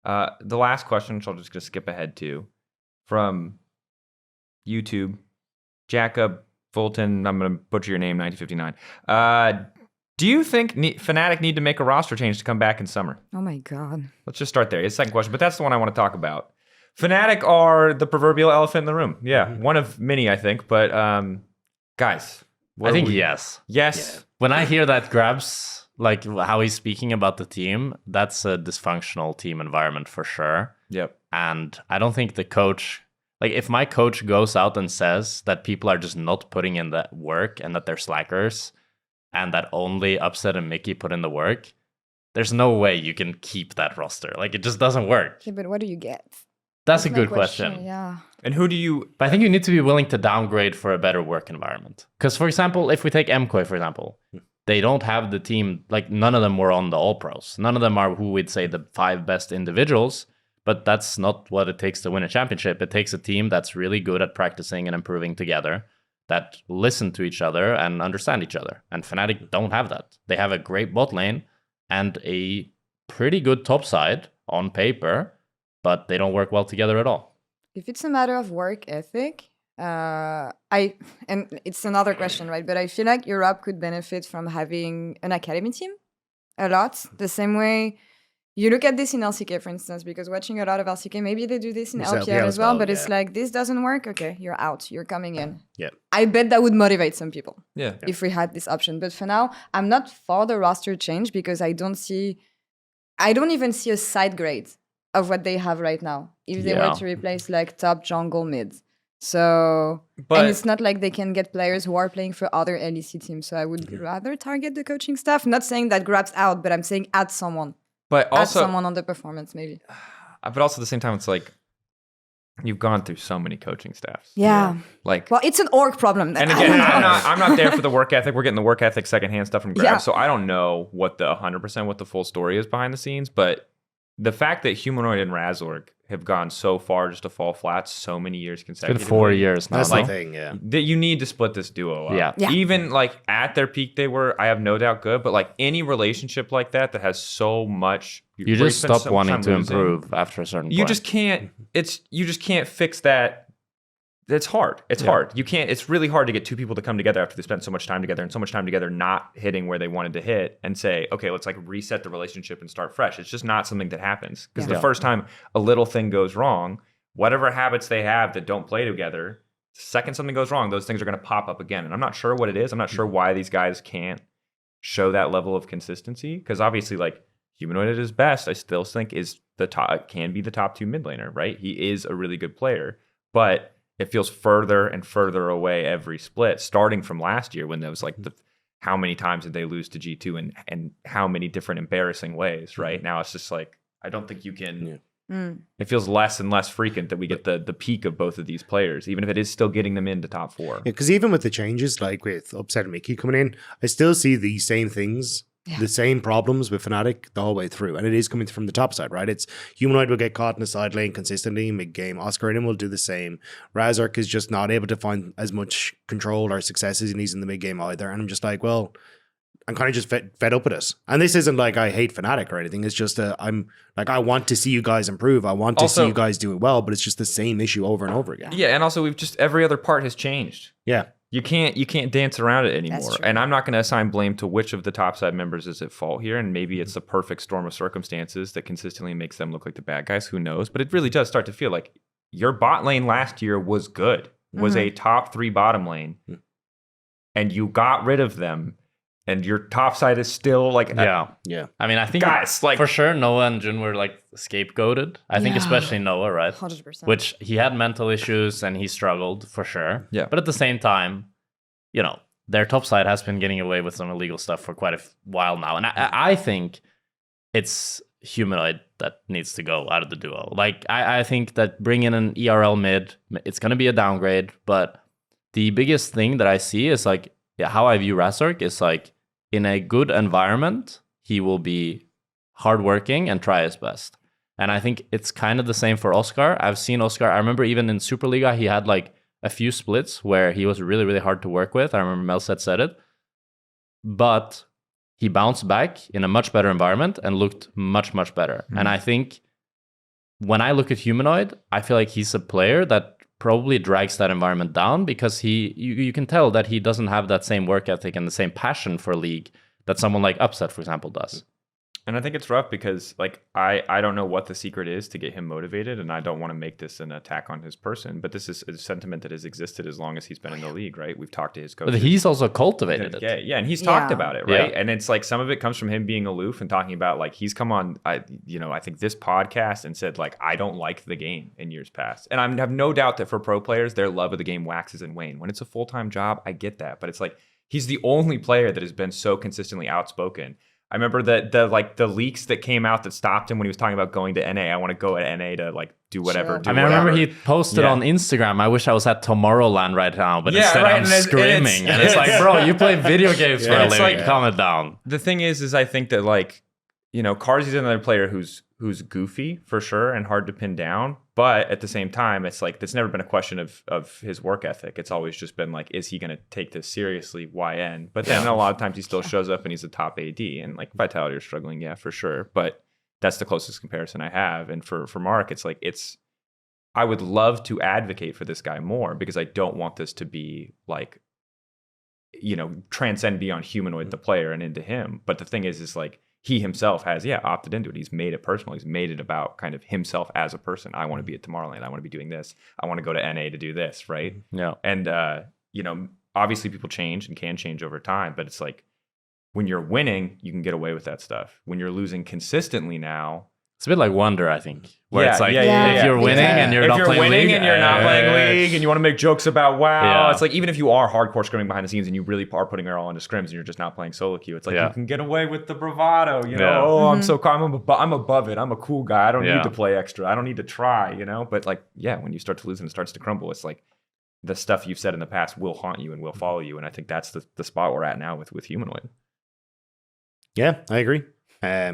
The last question, which I'll just gonna skip ahead to, from YouTube, Jacob Fulton. I'm gonna butcher your name, 1959. Do you think Fnatic need to make a roster change to come back in summer? Oh my god. Let's just start there. It's the second question, but that's the one I want to talk about. Fnatic are the proverbial elephant in the room. Yeah, one of many, I think. But guys, I think yes. Yes. When I hear that Grabs, like how he's speaking about the team, that's a dysfunctional team environment for sure. Yep. And I don't think the coach, like if my coach goes out and says that people are just not putting in that work and that they're slackers, and that only Upset and Mickey put in the work, there's no way you can keep that roster. Like, it just doesn't work. Yeah, but what do you get? That's a my good question. Yeah. And who do you... But I think you need to be willing to downgrade for a better work environment. Because, for example, if we take MKOI, for example, they don't have the team, like none of them were on the All-Pros. None of them are who we'd say the 5 best individuals, but that's not what it takes to win a championship. It takes a team that's really good at practicing and improving together, that listen to each other and understand each other. And Fnatic don't have that. They have a great bot lane and a pretty good top side on paper, but they don't work well together at all. If it's a matter of work ethic, and it's another question, right? But I feel like Europe could benefit from having an academy team a lot. The same way you look at this in LCK, for instance, because watching a lot of LCK, maybe they do this in LPL as well, but it's like, this doesn't work. Okay, you're out. You're coming in. Yeah. I bet that would motivate some people. Yeah. If we had this option. But for now, I'm not for the roster change because I don't even see a side grade of what they have right now if they were to replace like top jungle mid. So, and it's not like they can get players who are playing for other LEC teams. So I would rather target the coaching staff. Not saying that Grab's out, but I'm saying add someone. But also... add someone on the performance maybe. But also at the same time, it's like, you've gone through so many coaching staffs. Yeah. Like... Well, it's an org problem. And again, I'm not there for the work ethic. We're getting the work ethic secondhand stuff from Grab. Yeah. So I don't know what the 100% what the full story is behind the scenes, but the fact that Humanoid and Razork have gone so far just to fall flat so many years consecutively. It's been 4 years now. That's the thing, yeah. That you need to split this duo up. Yeah. Even like at their peak they were, I have no doubt, good, but like any relationship like that has so much... You just stop wanting to improve after a certain point. You just can't fix that. It's hard. It's hard. You can't. It's really hard to get two people to come together after they spent so much time together and so much time together not hitting where they wanted to hit and say, okay, let's like reset the relationship and start fresh. It's just not something that happens because the first time a little thing goes wrong, whatever habits they have that don't play together, the second something goes wrong, those things are going to pop up again. And I'm not sure what it is. I'm not sure why these guys can't show that level of consistency because obviously like Humanoid at his best, I still think is the top, can be the top 2 mid laner, right? He is a really good player, but it feels further and further away every split, starting from last year when there was like how many times did they lose to G2 and how many different embarrassing ways, right? Now it's just like, I don't think you can, it feels less and less frequent that we get the peak of both of these players, even if it is still getting them into top 4. Yeah, because even with the changes, like with Upset and Mickey coming in, I still see the same things. The same problems with Fnatic the whole way through. And it is coming from the top side, right? It's Humanoid will get caught in the side lane consistently mid-game. Oscar and him will do the same. Razork is just not able to find as much control or success as he needs in the mid-game either. And I'm just like, well, I'm kind of just fed up with it. And this isn't like I hate Fnatic or anything. It's just I'm like, I want to see you guys improve. I want to see you guys do it well, but it's just the same issue over and over again. Yeah, and also we've just, every other part has changed. Yeah. You can't dance around it anymore. And I'm not going to assign blame to which of the topside members is at fault here. And maybe it's the perfect storm of circumstances that consistently makes them look like the bad guys. Who knows? But it really does start to feel like your bot lane last year was good, was a top 3 bottom lane. And you got rid of them. And your top side is still like... Yeah. I mean, I think guys, like, for sure Noah and Jun were like scapegoated. I think especially Noah, right? 100%. Which he had mental issues and he struggled for sure. Yeah. But at the same time, you know, their top side has been getting away with some illegal stuff for quite a while now. And I think it's Humanoid that needs to go out of the duo. Like, I think that bringing an ERL mid, it's going to be a downgrade. But the biggest thing that I see is like, how I view Razork is like, in a good environment, he will be hardworking and try his best. And I think it's kind of the same for Oscar. I've seen Oscar, I remember even in Superliga, he had like a few splits where he was really, really hard to work with. I remember Melset said it. But he bounced back in a much better environment and looked much, much better. And I think when I look at Humanoid, I feel like he's a player that probably drags that environment down because you can tell that he doesn't have that same work ethic and the same passion for League that someone like Upset, for example, does. And I think it's rough because like I don't know what the secret is to get him motivated, and I don't want to make this an attack on his person, but this is a sentiment that has existed as long as he's been in the league, right? We've talked to his coaches. But he's also cultivated it. Yeah, and he's talked about it, right? Yeah. And it's like some of it comes from him being aloof and talking about like he's come on, I think this podcast and said like I don't like the game in years past, and I have no doubt that for pro players, their love of the game waxes and wanes. When it's a full-time job, I get that, but it's like he's the only player that has been so consistently outspoken. I remember that the leaks that came out that stopped him when he was talking about going to NA. I want to go at NA to like do whatever. Sure. Do I mean, I whatever. remember he posted on Instagram, I wish I was at Tomorrowland right now, but instead right, I'm and screaming. And it's like, bro, you play video games for a it's living. like- Calm it down. The thing is I think that like, you know, Carsey's another player who's goofy for sure and hard to pin down. But at the same time, it's like, it's never been a question of his work ethic. It's always just been like, is he going to take this seriously? YN. But then a lot of times he still shows up and he's a top AD. And like Vitality are struggling, yeah, for sure. But that's the closest comparison I have. And for Mark, it's like, I would love to advocate for this guy more because I don't want this to be like, you know, transcend beyond humanoid the player and into him. But the thing is like, he himself has, opted into it. He's made it personal. He's made it about kind of himself as a person. I want to be at Tomorrowland. I want to be doing this. I want to go to NA to do this, right? Yeah. And, you know, obviously people change and can change over time, but it's like when you're winning, you can get away with that stuff. When you're losing consistently now, It's a bit like Wonder, I think. Where Yeah, it's like, yeah. if you're winning and you're if not you're playing winning league, and you're not playing league and you want to make jokes about WoW, Yeah. it's like even if you are hardcore scrimming behind the scenes and you really are putting it all into scrims and you're just not playing solo queue, it's like you can get away with the bravado, you know. Yeah. Oh, I'm so calm. I'm above it. I'm a cool guy. I don't Yeah. need to play extra. I don't need to try, you know. But like, when you start to lose and it starts to crumble, it's like the stuff you've said in the past will haunt you and will follow you. And I think that's the spot we're at now with Humanoid. Yeah, I agree. I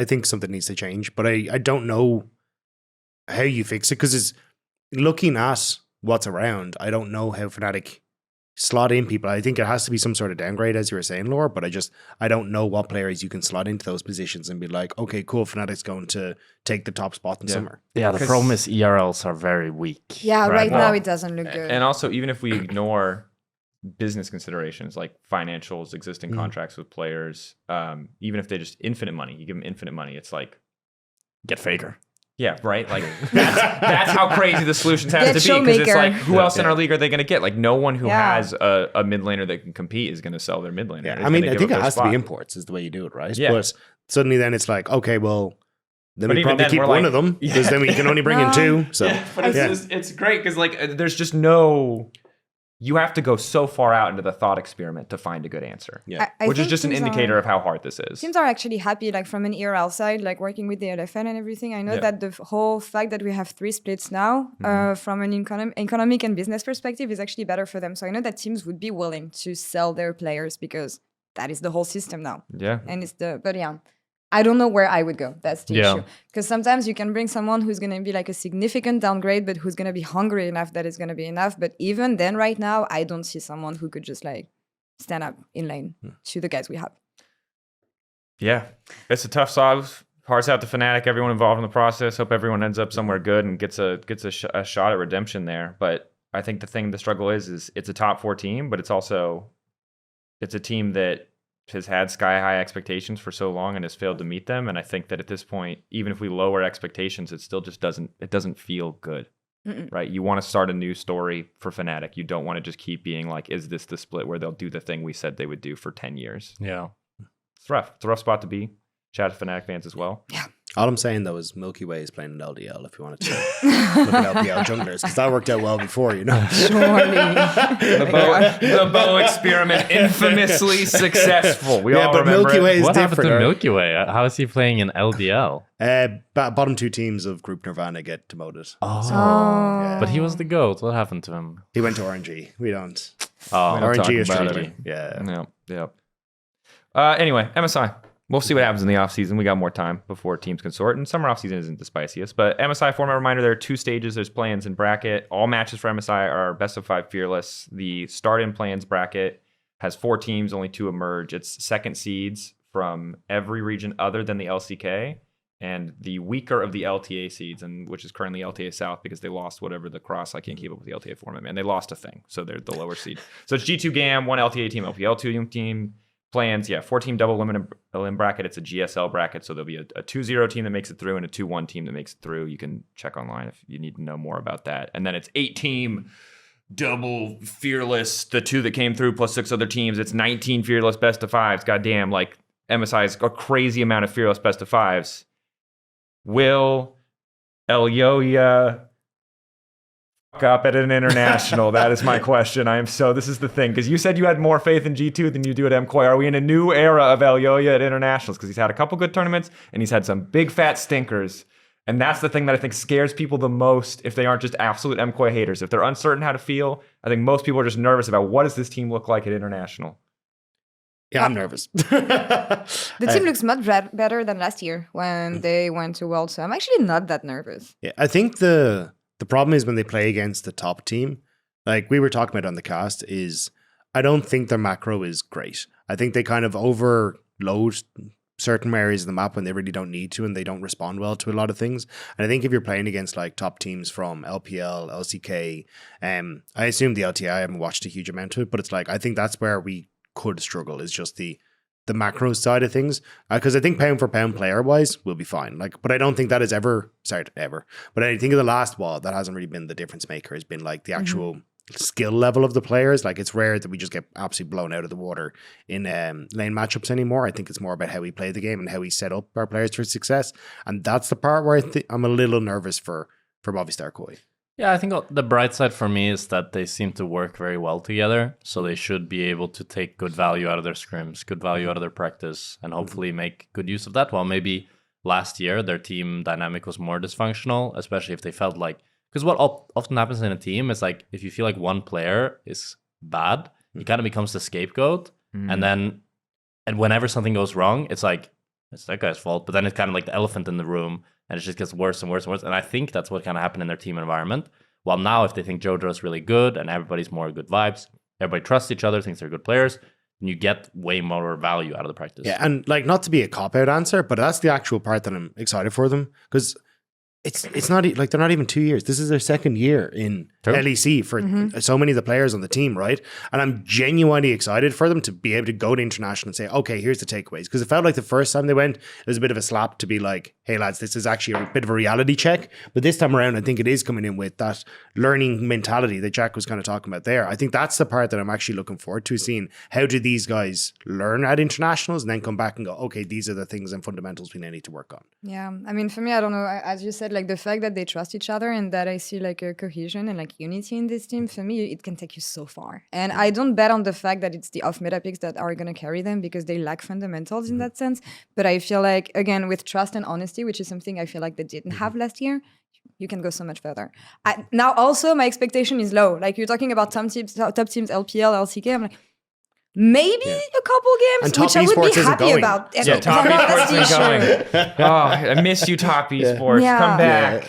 think something needs to change, but I don't know how you fix it because it's looking at what's around. I don't know how Fnatic slot in people. I think it has to be some sort of downgrade, as you were saying, Laura, but I don't know what players you can slot into those positions and be like, okay, cool, Fnatic's going to take the top spot in summer. Yeah, the problem is ERLs are very weak. Yeah, right now Well, it doesn't look good. And also, even if we ignore business considerations like financials, existing contracts with players, even if they just infinite money, you give them infinite money, it's like, Get Faker. yeah, right? Like that's how crazy the solutions have Get to be. Because it's Showmaker. like, who else in our league are they going to get? Like, no one who Yeah. has a mid laner that can compete is going to sell their mid laner. Yeah, It's I mean, gonna I give think up it their has to spot. be imports is the way you do it, right? Yeah. But suddenly then it's like, okay, well, then But we even probably then, keep we're one like- of them because then we can only bring in two. So But it's yeah. just, it's great because like there's just no, you have to go so far out into the thought experiment to find a good answer. Yeah. I Which is think just an teams indicator are- of how hard this is. Teams are actually happy, like from an ERL side, like working with the LFL and everything. I know Yeah. that the whole fact that we have 3 splits now, from an economic and business perspective, is actually better for them. So I know that teams would be willing to sell their players because that is the whole system now. Yeah. And but yeah, I don't know where I would go. That's the Yeah. issue. Because sometimes you can bring someone who's going to be like a significant downgrade, but who's going to be hungry enough that it's going to be enough. But even then, right now, I don't see someone who could just like stand up in lane to the guys we have. Yeah. It's a tough solve. Hearts out to Fnatic, everyone involved in the process. Hope everyone ends up somewhere good and gets a shot at redemption there. But I think the struggle is it's a top 4 team, but it's a team that has had sky high expectations for so long and has failed to meet them. And I think that at this point, even if we lower expectations, it still just doesn't feel good. Right? You want to start a new story for Fnatic. You don't want to just keep being like, is this the split where they'll do the thing we said they would do for 10 years? Yeah. It's rough. It's a rough spot to be. Shout out to Fnatic fans as well. All I'm saying though is Milky Way is playing an LDL if you wanted to look at LPL junglers because that worked out well before, you know. Surely. The bow experiment infamously successful. We all but remember Milky it. Way is What happened different. to Milky Way? How is he playing in LDL? Bottom 2 teams of Group Nirvana get demoted. Oh. But he was the GOAT. What happened to him? He went to RNG. We don't. Oh, We don't talk RNG is about tricky. it. Yeah. Yep. Anyway, MSI. We'll see what happens in the offseason. We got more time before teams can sort, and summer offseason isn't the spiciest. But MSI, format reminder, there are 2 stages. There's play-ins and bracket. All matches for MSI are best of 5 fearless. The start-in play-ins bracket has 4 teams, only 2 emerge. It's second seeds from every region other than the LCK, and the weaker of the LTA seeds, and which is currently LTA South because they lost whatever the cross. I can't keep up with the LTA format, man. They lost a thing, so they're the lower seed. So it's G2 GAM, 1 LTA team, LPL2 team. Plans, 4-team double limit bracket. It's a GSL bracket, so there'll be a 2-0 team that makes it through and a 2-1 team that makes it through. You can check online if you need to know more about that. And then it's 8-team double fearless, the 2 that came through plus 6 other teams. It's 19 fearless best of 5s. Goddamn, like MSI's a crazy amount of fearless best of 5s. Will, Elyoya, up at an international? That is my question. This is the thing, because you said you had more faith in G2 than you do at MKOI. Are we in a new era of Elyoya at internationals? Because he's had a couple good tournaments and he's had some big fat stinkers. And that's the thing that I think scares people the most if they aren't just absolute MKOI haters. If they're uncertain how to feel, I think most people are just nervous about what does this team look like at international. Yeah, I'm nervous. The team looks much better than last year when they went to World, so I'm actually not that nervous. Yeah, I think the problem is when they play against the top team, like we were talking about on the cast, is I don't think their macro is great. I think they kind of overload certain areas of the map when they really don't need to, and they don't respond well to a lot of things. And I think if you're playing against like top teams from LPL, LCK, I assume the LTI, I haven't watched a huge amount of it, but it's like, I think that's where we could struggle, is just the macro side of things, because I think pound for pound player wise we'll be fine, like, but I don't think that is ever, but I think of the last wall that hasn't really been the difference maker, has been like the actual skill level of the players. Like, it's rare that we just get absolutely blown out of the water in lane matchups anymore. I think it's more about how we play the game and how we set up our players for success, and that's the part where I'm a little nervous for Movistar KOI. Yeah, I think the bright side for me is that they seem to work very well together. So they should be able to take good value out of their scrims, good value out of their practice, and hopefully make good use of that. While maybe last year their team dynamic was more dysfunctional, especially if they felt like, because what often happens in a team is like, if you feel like one player is bad, he kind of becomes the scapegoat. And whenever something goes wrong, it's like, it's that guy's fault. But then it's kind of like the elephant in the room, and it just gets worse and worse and worse. And I think that's what kind of happened in their team environment. While now, if they think Jojo is really good and everybody's more good vibes, everybody trusts each other, thinks they're good players, then you get way more value out of the practice. Yeah, and like, not to be a cop-out answer, but that's the actual part that I'm excited for them, because it's not like they're not even 2 years. This is their second year in LEC for so many of the players on the team, right? And I'm genuinely excited for them to be able to go to international and say, okay, here's the takeaways. Because it felt like the first time they went, it was a bit of a slap to be like, hey lads, this is actually a bit of a reality check. But this time around, I think it is coming in with that learning mentality that Jack was kind of talking about there. I think that's the part that I'm actually looking forward to, seeing how do these guys learn at internationals and then come back and go, okay, these are the things and fundamentals we now need to work on. Yeah, I mean, for me, I don't know, as you said, like the fact that they trust each other and that I see like a cohesion and like unity in this team, for me, it can take you so far. And I don't bet on the fact that it's the off-meta picks that are going to carry them, because they lack fundamentals in that sense. But I feel like, again, with trust and honesty, which is something I feel like they didn't have last year, you can go so much further. Now, also, my expectation is low. Like, you're talking about top teams, LPL, LCK. I'm like, maybe a couple games, which I would be happy about. Yeah, top esports is going. Oh, I miss you, top esports. Yeah. Come back.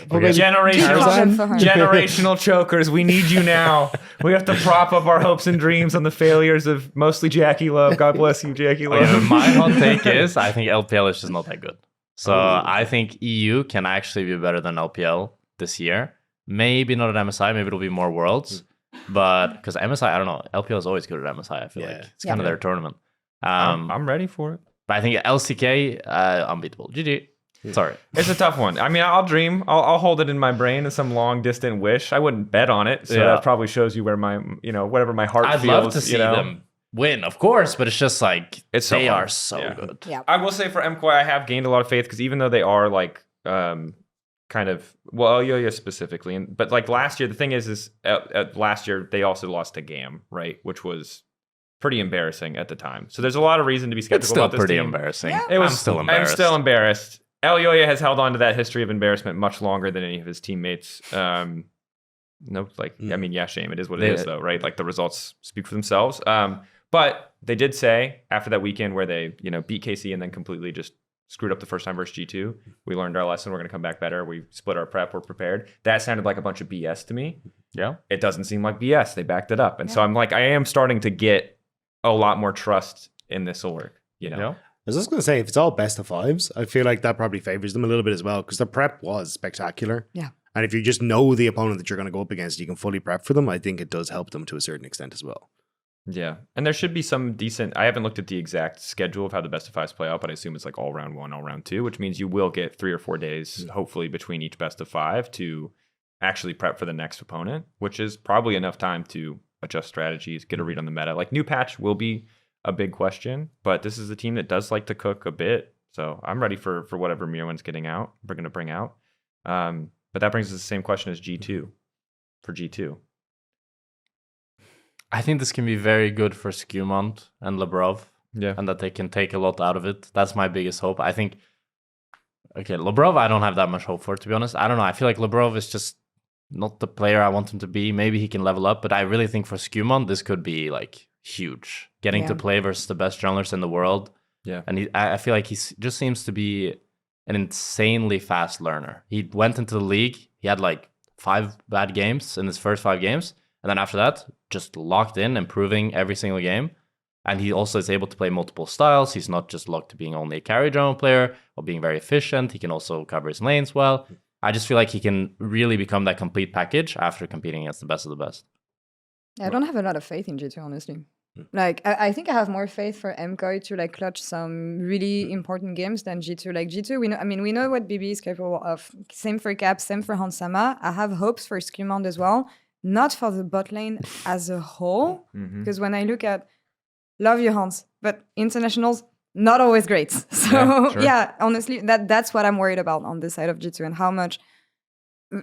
Generational chokers. We need you now. We have to prop up our hopes and dreams on the failures of mostly Jackie Love. God bless you, Jackie Love. Okay, my hot take is I think LPL is just not that good. So I think EU can actually be better than LPL this year. Maybe not at MSI. Maybe it'll be more Worlds. But because MSI, I don't know, LPL is always good at MSI. I feel like it's kind of their tournament. I'm ready for it. But I think LCK, unbeatable. GG. Sorry. It's a tough one. I mean, I'll dream. I'll hold it in my brain as some long distant wish. I wouldn't bet on it. So that probably shows you where my, whatever my heart feels. I'd love to see them win, of course, but it's just like, they are so good. Yeah. I will say for MKOI, I have gained a lot of faith, because even though they are like, kind of, well, Elyoya specifically, but like last year, the thing is last year they also lost to GAM, right, which was pretty embarrassing at the time. So there's a lot of reason to be skeptical about this team. It's still pretty embarrassing. Yeah. It was I'm still embarrassed. I'm still embarrassed. Elyoya has held on to that history of embarrassment much longer than any of his teammates. Shame. It is what it is, though, right? Like, the results speak for themselves. But they did say after that weekend where they, beat KC and then completely just screwed up the first time versus G2. We learned our lesson. We're going to come back better. We split our prep. We're prepared. That sounded like a bunch of BS to me. Yeah. It doesn't seem like BS. They backed it up. And so I'm like, I am starting to get a lot more trust in this org, Yeah. I was just going to say, if it's all best of fives, I feel like that probably favors them a little bit as well, because the prep was spectacular. Yeah. And if you just know the opponent that you're going to go up against, you can fully prep for them. I think it does help them to a certain extent as well. Yeah. And there should be some decent, I haven't looked at the exact schedule of how the best of fives play out, but I assume it's like all round 1, all round 2, which means you will get 3 or 4 days, hopefully, between each best of 5 to actually prep for the next opponent, which is probably enough time to adjust strategies, get a read on the meta. Like, new patch will be a big question, but this is a team that does like to cook a bit. So I'm ready for whatever Mirwan's getting out, we're going to bring out. But that brings us the same question as G2. for G2? I think this can be very good for Skumont and Lebrov. Yeah. And that they can take a lot out of it. That's my biggest hope. I think, okay, Lebrov, I don't have that much hope for, to be honest. I don't know. I feel like Lebrov is just not the player I want him to be. Maybe he can level up, but I really think for Skumont, this could be like huge. Getting to play versus the best junglers in the world. Yeah. And I feel like he just seems to be an insanely fast learner. He went into the league. He had like 5 bad games in his first 5 games. And then after that, just locked in, improving every single game. And he also is able to play multiple styles. He's not just locked to being only a carry drone player or being very efficient. He can also cover his lanes well. I just feel like he can really become that complete package after competing against the best of the best. I don't have a lot of faith in G2, honestly. Like, I think I have more faith for MKOI to like clutch some really important games than G2. Like G2, we know what BB is capable of. Same for Cap, same for Hansama. I have hopes for Skumont as well. Not for the bot lane as a whole, because when I look at love you, Hans, but internationals, not always great. So honestly, that's what I'm worried about on this side of G2 and how much.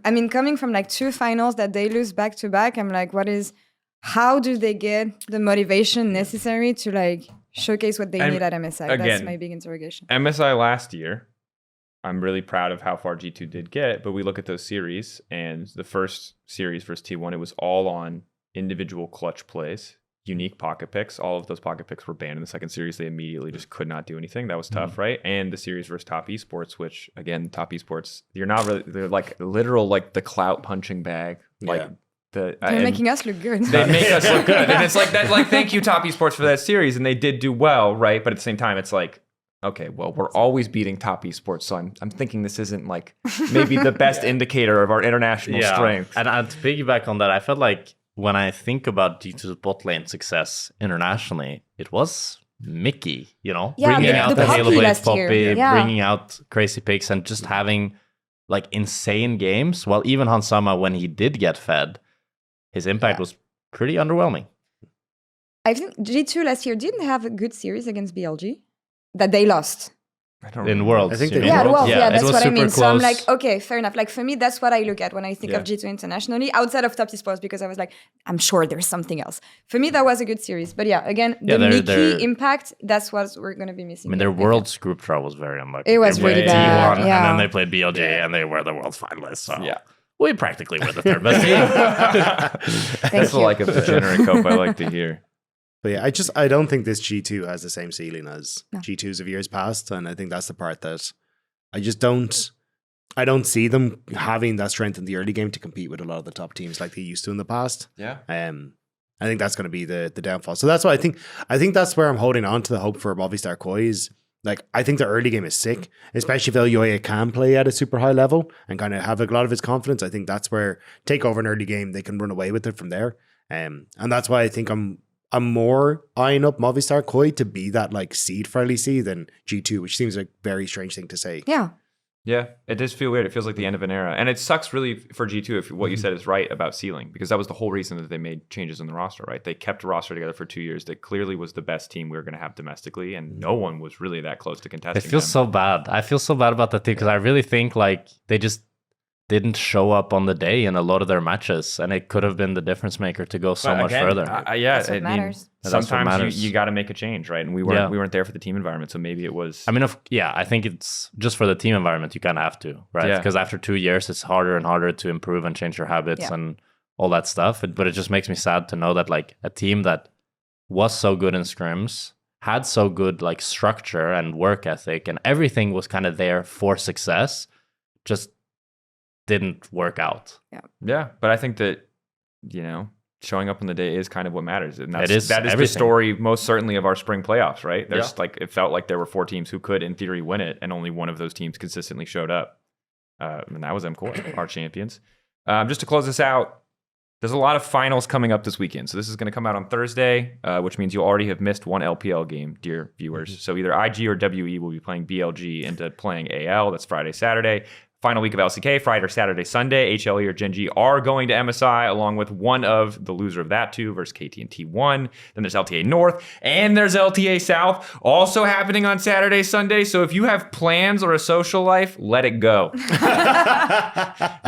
I mean, coming from like 2 finals that they lose back to back, I'm like, how do they get the motivation necessary to like showcase what they need at MSI? Again, that's my big interrogation. MSI last year, I'm really proud of how far G2 did get, but we look at those series, and the first series versus T1, it was all on individual clutch plays. Unique pocket picks. All of those pocket picks were banned in the second series. They immediately just could not do anything. That was tough, right? And the series versus Top Esports, which again, Top Esports, you're not really, they're like literal, like the clout punching bag. Like they're making us look good. They make us look good. And it's like that, like, thank you, Top Esports, for that series. And they did do well, right? But at the same time, it's like, okay, well, we're always beating Top Esports. So I'm thinking this isn't like maybe the best indicator of our international strength. And to piggyback on that, I felt like when I think about G2's bot lane success internationally, it was Mickey, bringing out the Halo Blade Poppy, bringing out crazy picks, and just having like insane games. While even Hansama, when he did get fed, his impact was pretty underwhelming. I think G2 last year didn't have a good series against BLG that they lost. In Worlds. I think that's what I mean. Close. So I'm like, okay, fair enough. Like for me, that's what I look at when I think of G2 internationally, outside of Top Esports, because I was like, I'm sure there's something else. For me, that was a good series. But again, the Mickey impact, that's what we're going to be missing. I mean, their Worlds group draw was very unlucky. It was really bad. T1, and then they played BLJ, and they were the Worlds finalists. So we practically were the third best team. That's like a degenerate cope I like to hear. But I don't think this G2 has the same ceiling as G2s of years past. And I think that's the part that I don't see them having that strength in the early game to compete with a lot of the top teams like they used to in the past. Yeah. I think that's going to be the downfall. So that's why I think that's where I'm holding on to the hope for Movistar KOI is, like, I think the early game is sick, especially if Elyoya can play at a super high level and kind of have a lot of his confidence. I think that's where take over an early game, they can run away with it from there. And that's why I think I'm more eyeing up Movistar KOI to be that like seed for LEC than G2, which seems like a very strange thing to say. Yeah. Yeah, it does feel weird. It feels like the end of an era. And it sucks really for G2 if what you said is right about ceiling, because that was the whole reason that they made changes in the roster, right? They kept a roster together for 2 years that clearly was the best team we were going to have domestically, and no one was really that close to contesting It feels them. so bad. I feel so bad about that team because I really think like they just didn't show up on the day in a lot of their matches, and it could have been the difference maker to go so much further. That's what matters. Sometimes you got to make a change, right? And we weren't there for the team environment, so maybe it was. I mean, I think it's just for the team environment. You kind of have to, right? Because after 2 years, it's harder and harder to improve and change your habits and all that stuff. But it just makes me sad to know that like a team that was so good in scrims, had so good like structure and work ethic, and everything was kind of there for success, just didn't work out. Yeah, but I think that, showing up on the day is kind of what matters. And that is everything. The story most certainly of our spring playoffs, right? There's like, it felt like there were 4 teams who could in theory win it, and only one of those teams consistently showed up. And that was MKOI, our champions. Just to close this out, there's a lot of finals coming up this weekend. So this is going to come out on Thursday, which means you already have missed one LPL game, dear viewers. So either IG or WE will be playing BLG into playing AL. That's Friday, Saturday. final week of LCK, Friday or Saturday, Sunday. HLE or Gen G are going to MSI, along with one of the loser of that two versus KT and T1. Then there's LTA North, and there's LTA South, also happening on Saturday, Sunday. So if you have plans or a social life, let it go.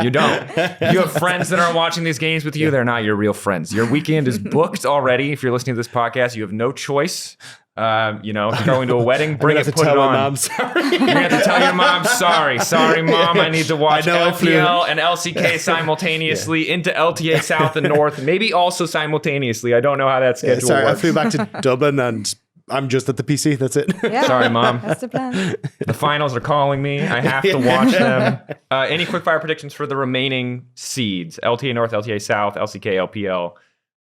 You don't. You have friends that aren't watching these games with you. They're not your real friends. Your weekend is booked already. If you're listening to this podcast, you have no choice. If you're going to a wedding, bring it, put it on. Mom, sorry. You have to tell your mom, sorry, mom, I need to watch LPL and LCK simultaneously into LTA South and North, maybe also simultaneously. I don't know how that schedule Sorry, works. I flew back to Dublin and I'm just at the PC. That's it. Yeah, Sorry, Mom. That's the plan. The finals are calling me. I have to watch them. Any quickfire predictions for the remaining seeds? LTA North, LTA South, LCK, LPL.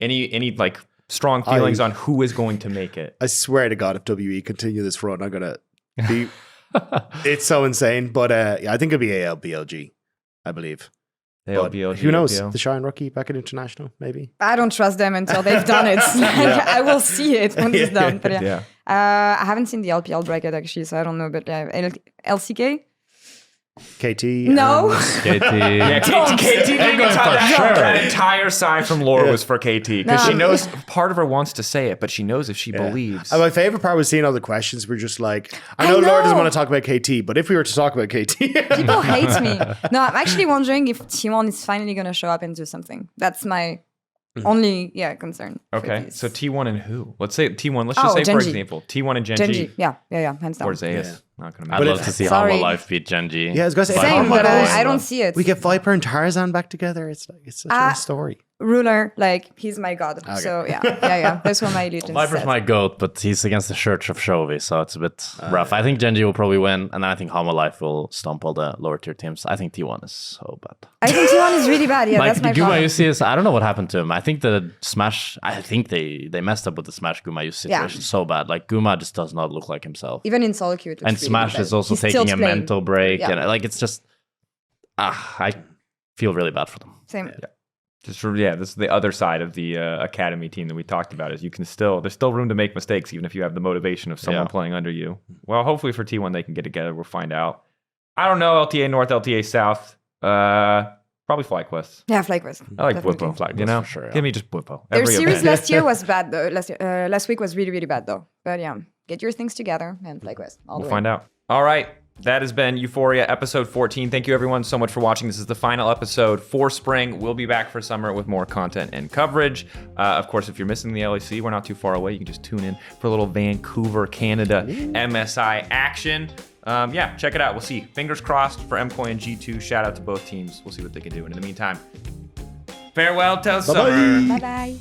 Any like strong feelings on who is going to make it? I swear to God, if WE continue this run, I'm gonna be. It's so insane, but I think it'll be ALBLG, I believe. ALBLG, who knows? LPL. The Shine Rookie back at International, maybe. I don't trust them until they've done it. I will see it when it's done. But Yeah. I haven't seen the LPL bracket actually, so I don't know. But LCK? KT. No. KT. Yeah, KT being that entire sigh from Laura was for KT because she knows part of her wants to say it, but she knows if she believes. My favorite part was seeing all the questions. We're just like, I know Laura doesn't want to talk about KT, but if we were to talk about KT, People hate me. No, I'm actually wondering if T1 is finally going to show up and do something. That's my only concern. Okay, so T1 and who? Let's say T1. Let's just say, Gen for G. example, T1 and Gen Gen G. G. Yeah, hands down. Or Zayas. Not going to I'd matter. love to see Sorry. Alma Life beat Gen G. yeah, I was gonna say, Same, oh my but God. I don't see it. We get Viper and Tarzan back together. It's like it's such a nice story. Ruler, like, he's my god. So, yeah. That's what my allegiance Viper's says. my goat, but he's against the Church of Chovy, so it's a bit rough. I think Gen G will probably win, and I think Hama Life will stomp all the lower tier teams. I think T1 is so bad. I think T1 is really bad. Yeah, Like that's my Guma problem. UC I don't know what happened to him. I think the Smash, I think they messed up with the Smash Guma UC situation so bad. Like Guma just does not look like himself. Even in solo queue, it looks And really Smash bad. is also He's still taking a playing. mental break. Yeah. And like it's just, I feel really bad for them. Same. This is the other side of the academy team that we talked about. Is there's still room to make mistakes, even if you have the motivation of someone playing under you. Well, hopefully for T1 they can get together. We'll find out. I don't know. LTA North, LTA South. Probably FlyQuest. Yeah, FlyQuest. I like Definitely. Bwipo. You know, for sure, yeah. give me just Bwipo. Their Every series event. last year was bad though. Last week was really, really bad though. But yeah, get your things together and FlyQuest. We'll find out. All right. That has been EUphoria episode 14. Thank you everyone so much for watching. This is the final episode for spring. We'll be back for summer with more content and coverage. Of course, if you're missing the LEC, we're not too far away. You can just tune in for a little Vancouver, Canada MSI action. Check it out. We'll see. Fingers crossed for MKOI and G2. Shout out to both teams. We'll see what they can do. And in the meantime, farewell till summer. Bye-bye.